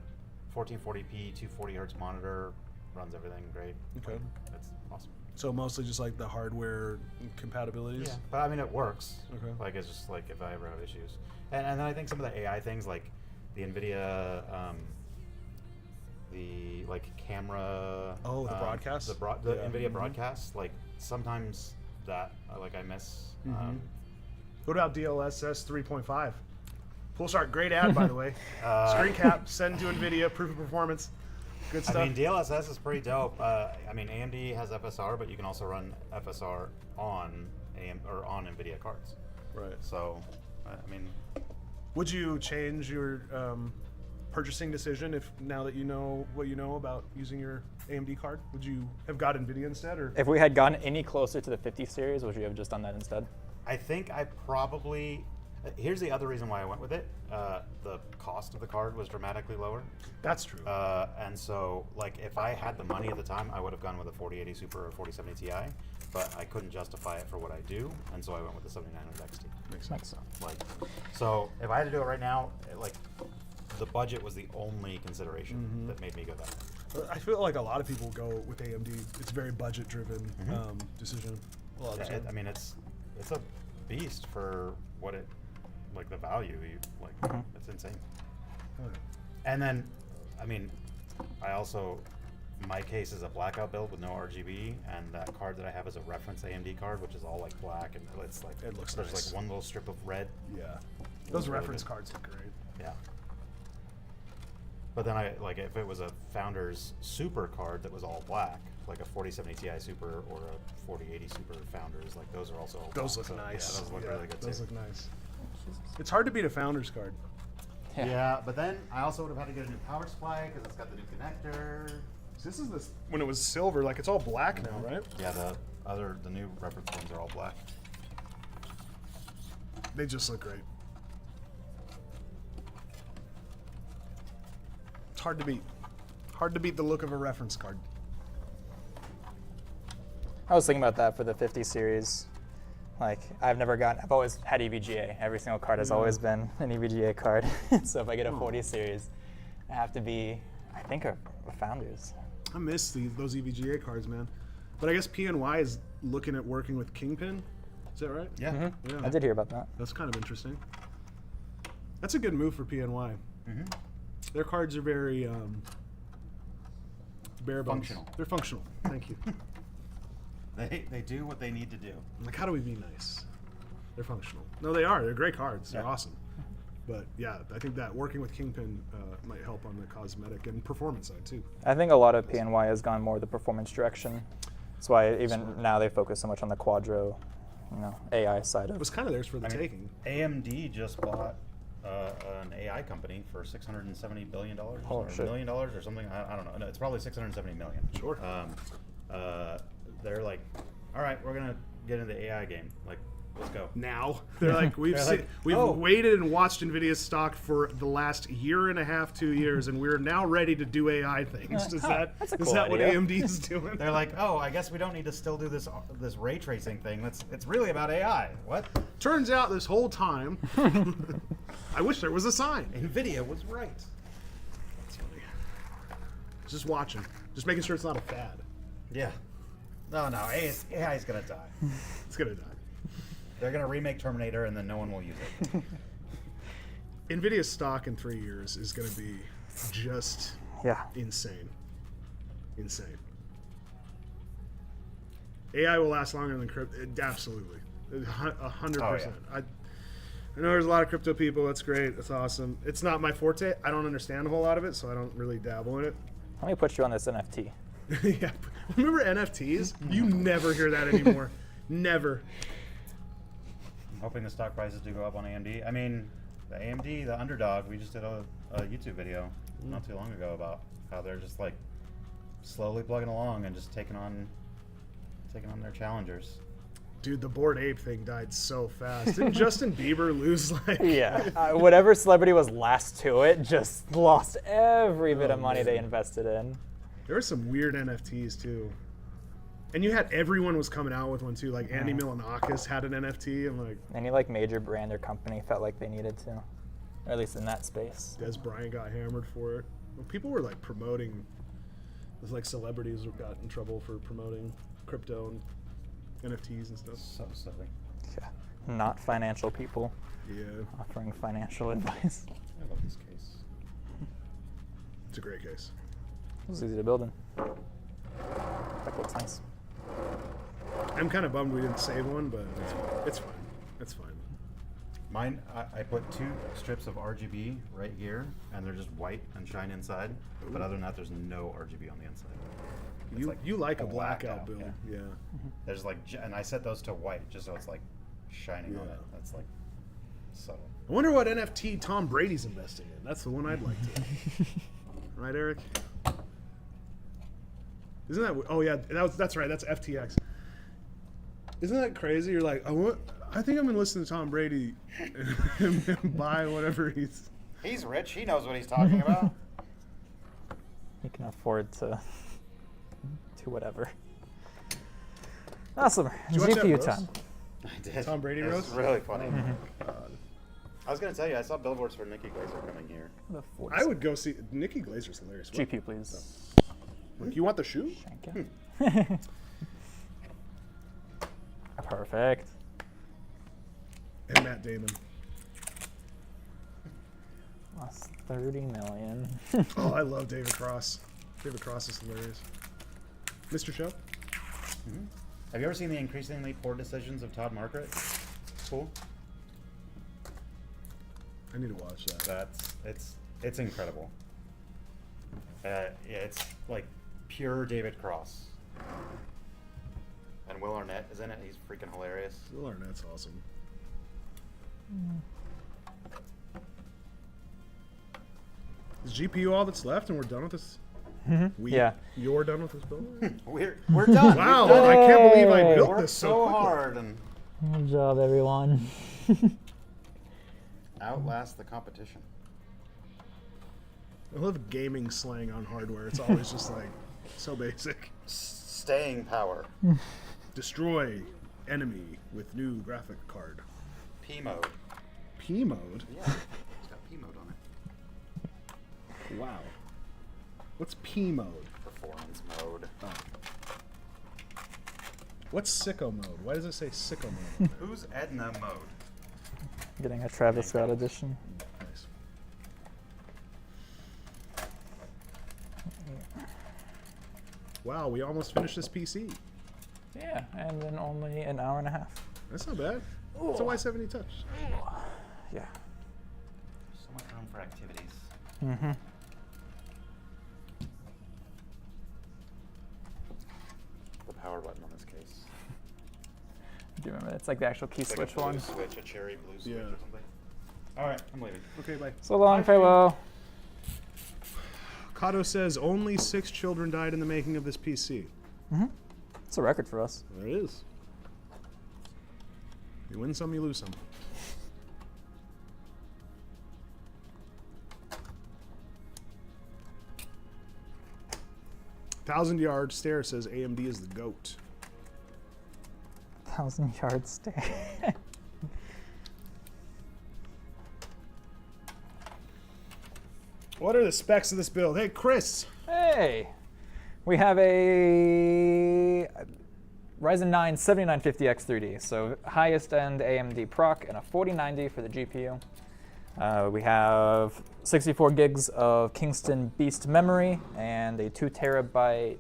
1440p 240 hertz monitor. Runs everything great. Okay. Like, it's awesome. So mostly just like the hardware compatibilities? Yeah, but I mean it works. Okay. Like it's just like if I ever have issues, and then I think some of the AI things like the Nvidia, the like camera. Oh, the broadcast? The Yeah. Nvidia Mhm. broadcast. Like sometimes that I miss. Mhm. What about DLSS 3.5? Pool Shark, great ad, by the way. Screen cap, send to Nvidia, proof of performance. Good stuff. I mean, DLSS is pretty dope. I mean, AMD has FSR, but you can also run FSR on on Nvidia cards. Right. So, I mean, Would you change your purchasing decision if now that you know what you know about using your AMD card? Would you have got Nvidia instead, or? If we had gotten any closer to the 50 series, would you have just done that instead? I think I probably. Here's the other reason why I went with it. The cost of the card was dramatically lower. That's true. And so, like, if I had the money at the time, I would have gone with a 4080 Super or 4070 Ti, but I couldn't justify it for what I do, and so I went with the 7900 XT. Makes sense. Like, so if I had to do it right now, like, the budget was the only consideration that made me go that way. I feel like a lot of people go with AMD. It's a very budget-driven decision. A lot of the time. I mean, it's a beast for what it, like the value. It's insane. And then, I mean, I also, my case is a blackout build with no RGB, and that card that I have is a reference AMD card, which is all like black, and it's like It looks there's nice. like one little strip of red. Yeah. Those really reference good. cards look great. Yeah. But then if it was a Founders Super card that was all black, like a 4070 Ti Super or a 4080 Super Founders, like those are also all Those black. look So, nice. Yeah, those look really good Those too. look nice. It's hard to beat a Founders card. Yeah, but then I also would have had to get a new power supply because it's got the new connector. This is this when it was silver, like it's all black now, right? Yeah, the new reference ones are all black. They just look great. It's hard to beat. Hard to beat the look of a reference card. I was thinking about that for the 50 series. Like, I've always had EVGA. Every single card has always been an EVGA card. So if I get a 40 series, I have to be, I think, a Founders. I miss those EVGA cards, man. But I guess PNY is looking at working with Kingpin. Is that right? Yeah. Yeah. I did hear about that. That's kind of interesting. That's a good move for PNY. Their cards are very bare bones. Functional. They're functional. Thank you. They do what they need to do. Like, how do we be nice? They're functional. No, they are. They're great cards. They're Yeah. awesome. But yeah, I think that working with Kingpin might help on the cosmetic and performance side too. I think a lot of PNY has gone more the performance direction. That's why even now they focus so much on the Quadro, AI side It of was kind of theirs for the taking. AMD just bought an AI company for $670 billion or Oh, $1 shit. million or something. I don't know. No, it's probably 670 million. Sure. They're like, all right, we're gonna get into the AI game. Like, let's go. Now they're like we've They're like, we've oh. waited and watched Nvidia's stock for the last year and a half, 2 years, and we're now ready to do AI things. Is that that's a is cool that what idea. AMD is doing? They're like, oh, I guess we don't need to still do this ray tracing thing. It's really about AI. What? Turns out this whole time, I wish there was a sign. Nvidia was right. That's funny. Just watching, just making sure it's not a fad. Yeah. No, AI is gonna die. It's gonna die. They're gonna remake Terminator and then no one will use it. Nvidia's stock in 3 years is gonna be just insane. Insane. AI will last longer than crypto. Absolutely. 100%. I know there's a lot of crypto people. That's great. That's awesome. It's not my forte. I don't understand a whole lot of it, so I don't really dabble in it. Let me put you on this NFT. Yeah. Remember NFTs? You never hear that anymore. Never. I'm hoping the stock prices do go up on AMD. I mean, the AMD, the underdog, we just did a YouTube video not too long ago about how they're just like slowly plugging along and just taking on their challengers. Dude, the Bored Ape thing died so fast. Didn't Justin Bieber lose like... Yeah. Whatever celebrity was last to it just lost every bit of money man. they invested in. There were some weird NFTs too. And you had everyone was coming out with one too. Like Andy Milonakis had an NFT, and like Any major brand or company felt like they needed to, or at least in that space. Des Bryant got hammered for it. Well, people were like promoting. It was like celebrities got in trouble for promoting crypto and NFTs and stuff. So silly. Yeah. Not financial people Yeah, offering financial advice. I love this case. it's a great case. It was easy to build in. That looks nice. I'm kind of bummed we didn't save one, but it's fine. It's fine. Mine, I put 2 strips of RGB right here, and they're just white and shine inside. But other than that, there's no RGB on the inside. It's You like a blackout, blackout build, yeah. There's like, and I set those to white just so it's like shining on Yeah. it. That's like subtle. I wonder what NFT Tom Brady's investing in. That's the one I'd like to. Right, Eric? Isn't that? Oh yeah, that's right. That's FTX. Isn't that crazy? You're like, I think I'm gonna listen to Tom Brady and buy whatever he's. He's rich. He knows what he's talking about. You can afford to do whatever. Awesome. you watch that GPU roast? time. I did. Tom Brady It was roast? really funny. I was gonna tell you, I saw billboards for Nikki Glaser coming here. I would go see Nikki Glazer's hilarious. What? GPU, please. Like, you want the shoe? Thank you. Perfect. And Matt Damon. Plus 30 million. Oh, I love David Cross. David Cross is hilarious. Mr. Show? Have you ever seen the increasingly poor decisions of Todd Margaret? Cool. I need to watch that. It's incredible. Yeah, it's like pure David Cross. And Will Arnett is in it. He's freaking hilarious. Will Arnett's awesome. Is GPU all that's left and we're done with this? Yeah. You're done with this build? We're done. Wow, We've done I it. can't believe I built Worked this so so quickly. hard and Good job, everyone. outlast the competition. I love gaming slang on hardware. It's always just like so basic. Staying power. Destroy enemy with new graphic card. P mode. P mode? Yeah, it's got P mode on it. Wow. What's P mode? Performance mode. Oh. What's sicko mode? Why does it say sicko mode? Who's Edna mode? Getting a Travis Scott edition. Nice. Wow, we almost finished this PC. Yeah, and in only an hour and a half. That's not bad. It's a Y70 Touch. Yeah. So much room for activities. Mm-hmm. The power button on this case. Do you remember? It's like the actual key It's like switch a blue one. switch, a cherry blue switch Yeah. or something. All right, I'm leaving. Okay, bye. So long, farewell. Kato says only 6 children died in the making of this PC. It's a record for us. There it is. You win some, you lose some. Thousand-yard stare says AMD is the GOAT. 1,000-yard stare. What are the specs of this build? Hey, Chris. Hey, we have a Ryzen 9 7950X3D, so highest end AMD proc, and a 4090 for the GPU. We have 64 gigs of Kingston Beast memory and a 2 terabyte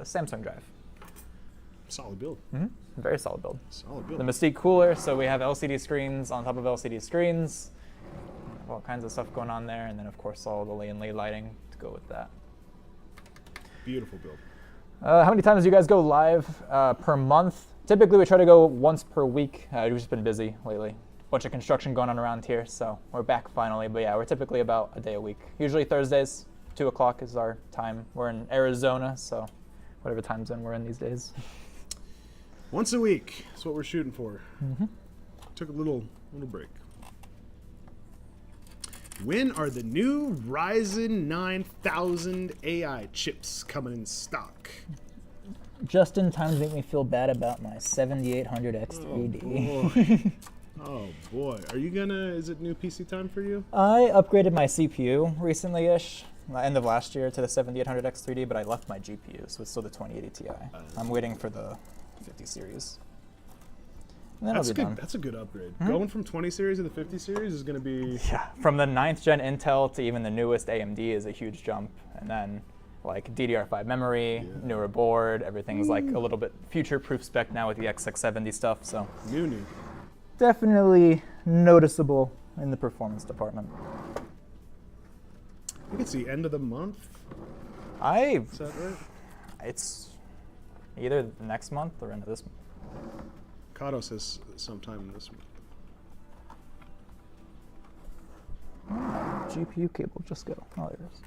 Samsung drive. Solid build. Very solid build. Solid The build. Mystique cooler, so we have LCD screens on top of LCD screens. All kinds of stuff going on there, and then of course all the lane lay lighting to go with that. Beautiful build. How many times do you guys go live per month? Typically we try to go once per week. We've just been busy lately. Bunch of construction going on around here, so we're back finally. But yeah, we're typically about a day a week. Usually Thursdays, 2 o'clock is our time. We're in Arizona, so whatever time zone we're in these days. Once a week. That's what we're shooting for. Took a little break. When are the new Ryzen 9000 AI chips coming in stock? Just in time to make me feel bad about my 7800 X3D. Oh boy. Are you gonna, is it new PC time for you? I upgraded my CPU recently-ish, end of last year, to the 7800 X3D, but I left my GPU, so it's still the 2080 Ti. I'm waiting for the 50 series. And then That's I'll be good. done. That's a good upgrade. Going from 20 series to the 50 series is gonna be, Yeah, from the 9th gen Intel to even the newest AMD is a huge jump. And then like DDR5 memory, newer board, everything's like a little bit future-proof spec now with the X670 stuff, so new. definitely noticeable in the performance department. I think it's the end of the month. Is that right? It's either next month or end of this month. Kato says sometime this month. GPU cable, just go. Oh, there it is.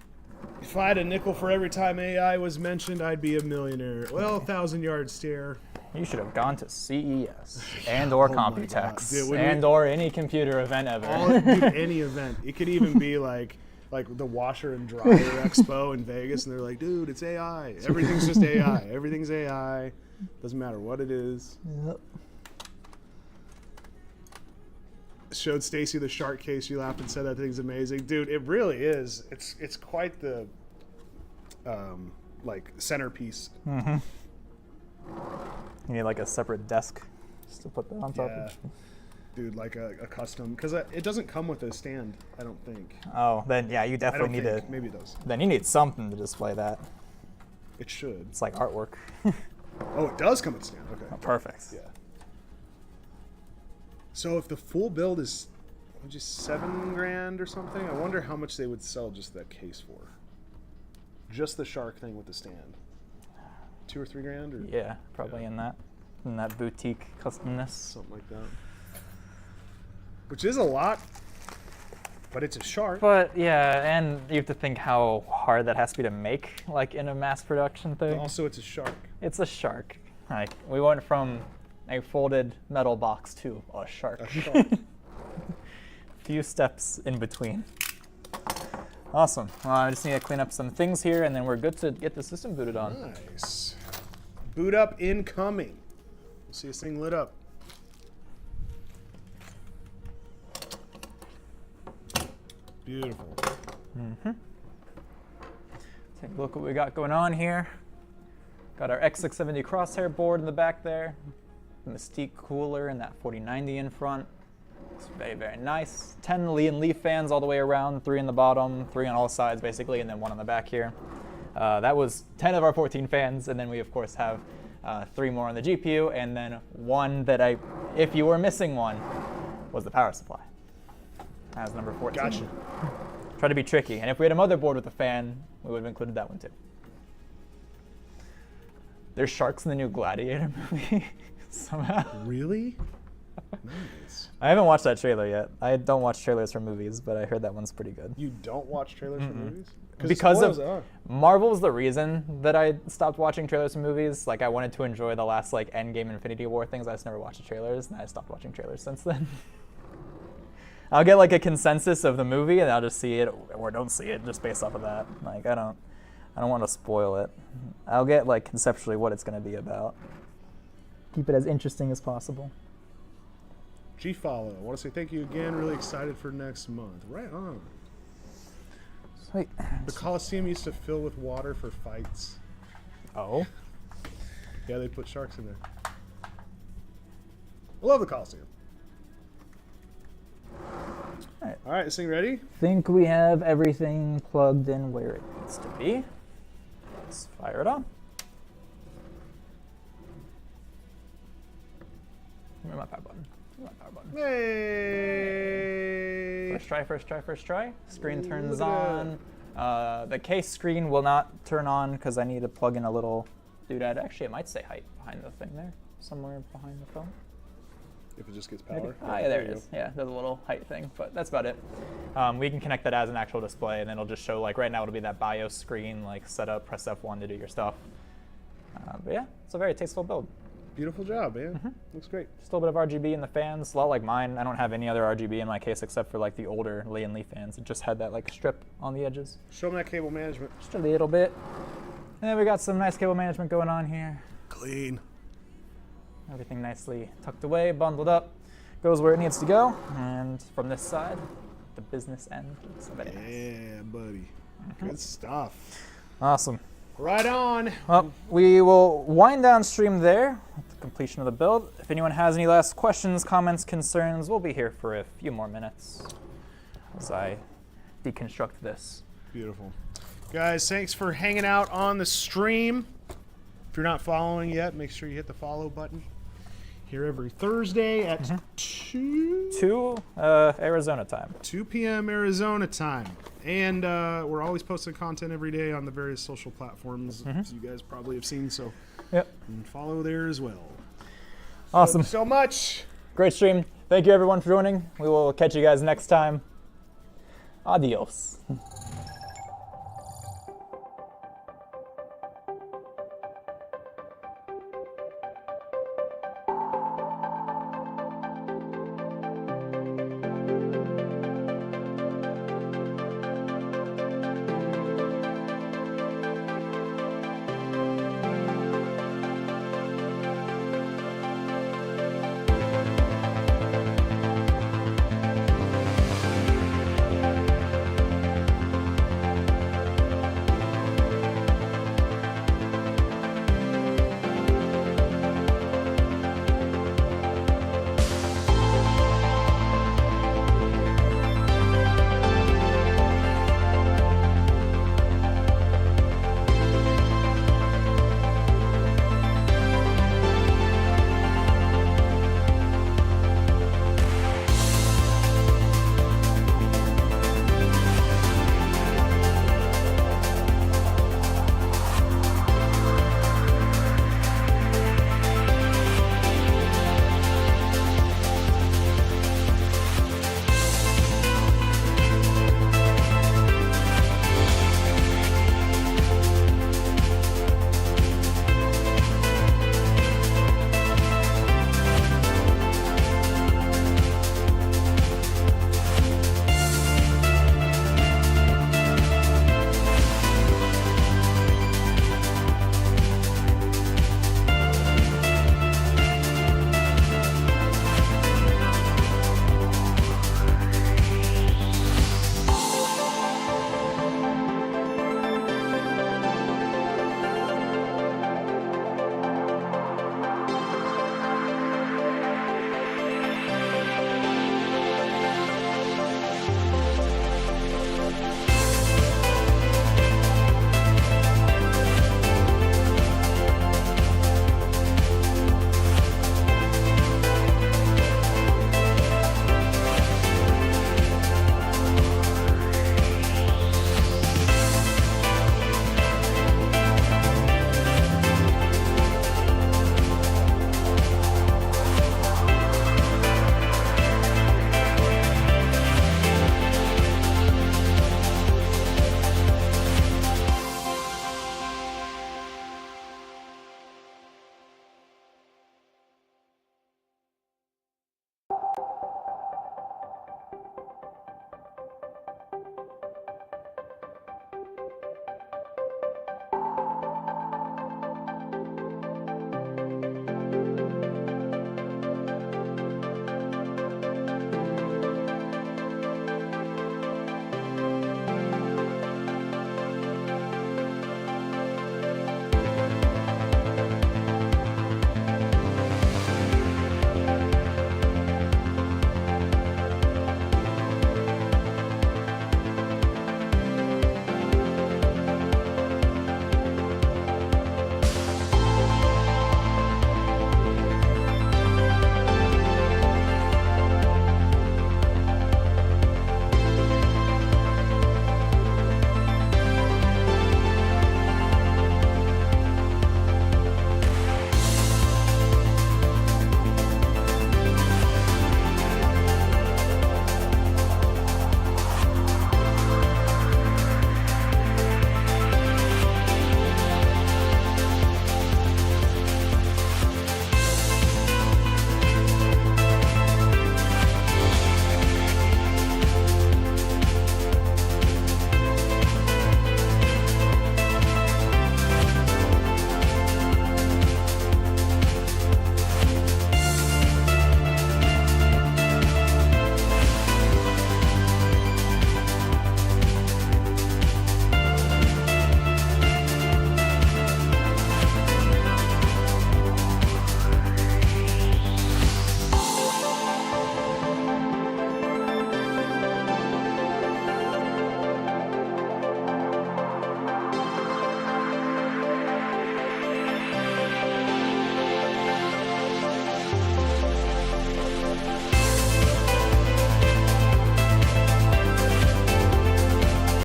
If I had a nickel for every time AI was mentioned, I'd be a millionaire. Well, 1,000-yard stare. You should have gone to CES and or Oh my God. Computex Dude, when and or any computer event ever. Any event. It could even be like the washer and dryer expo in Vegas, and they're like, dude, it's AI. Everything's just AI. Everything's AI. Doesn't matter what it is. Yep. Showed Stacy the shark case. She laughed and said that thing's amazing. Dude, it really is. It's quite the like centerpiece. You need like a separate desk just to put that on top Yeah. of. dude, like a custom, because it doesn't come with a stand, I don't think. Oh, then yeah, you I definitely don't need think. to. Maybe it does. Then you need something to display that. It should. It's like artwork. Oh, it does come with a stand. Okay. Perfect. Yeah. So if the full build is just $7,000 or something, I wonder how much they would sell just that case for. Just the shark thing with the stand. $2,000 or $3,000 or Yeah, probably in that boutique customness. something like that. Which is a lot, but it's a shark. But yeah, and you have to think how hard that has to be to make, like in a mass production thing. Also, it's a shark. It's a shark. Like we went from a folded metal box to a shark. A shark. Few steps in between. Awesome. Well, I just need to clean up some things here, and then we're good to get the system booted on. Nice. Boot up incoming. We'll see this thing lit up. Beautiful. Take a look at what we got going on here. Got our X670 crosshair board in the back there. Mystique cooler and that 4090 in front. Looks very, very nice. 10 Lee and Leaf fans all the way around, 3 in the bottom, 3 on all sides basically, and then 1 on the back here. That was 10 of our 14 fans, and then we of course have 3 more on the GPU, and then 1 that if you were missing one, was the power supply. As number 14. Gotcha. Try to be tricky, and if we had a motherboard with a fan, we would have included that one too. There's sharks in the new Gladiator movie somehow. Really? Nice. I haven't watched that trailer yet. I don't watch trailers for movies, but I heard that one's pretty good. You don't watch trailers for movies? Because it of spoils it, Marvel's the reason that I stopped watching trailers for movies. Like I wanted to enjoy the last like Endgame Infinity War things. I just never watched the trailers, and I stopped watching trailers since then. I'll get like a consensus of the movie, and I'll just see it or don't see it just based off of that. Like I don't want to spoil it. I'll get like conceptually what it's going to be about. Keep it as interesting as possible. G-Follow. I want to say thank you again. Really excited for next month. Right on. Sweet. The Coliseum used to fill with water for fights. Oh. Yeah, they put sharks in there. I love the Coliseum. All right, this thing ready? Think we have everything plugged in where it needs to be. Let's fire it on. Where's my power button? Where's my power button? Hey! First try, first try, first try. Screen turns Look at on. The case screen will not turn on because I need to plug in a little doodad. Actually, it might say height behind the thing there, somewhere behind the phone. If it just gets Maybe. power. Ah, yeah, there it is. Yeah, there's a little height thing, but that's about it. We can connect that as an actual display, and then it'll just show, like right now it'll be that BIOS screen, like set up, press F1 to do your stuff. But yeah, it's a very tasteful build. Beautiful job, man. Looks great. Just a little bit of RGB in the fans, a lot like mine. I don't have any other RGB in my case except for like the older Lee and Leaf fans. It just had that like strip on the edges. Show them that cable management. Just a little bit. And then we got some nice cable management going on here. Clean. Everything nicely tucked away, bundled up. Goes where it needs to go. And from this side, the business end. It's very nice. Yeah, buddy. Good stuff. Awesome. Right on. Well, we will wind down stream there at the completion of the build. If anyone has any last questions, comments, concerns, we'll be here for a few more minutes as I deconstruct this. Beautiful. Guys, thanks for hanging out on the stream. If you're not following yet, make sure you hit the follow button. Here every Thursday at 2 Arizona time. 2 p.m. Arizona time. And we're always posting content every day on the various social platforms, as you guys probably have seen. So Yep. follow there as well. Awesome. Thank you so much. Great stream. Thank you everyone for joining. We will catch you guys next time. Adios.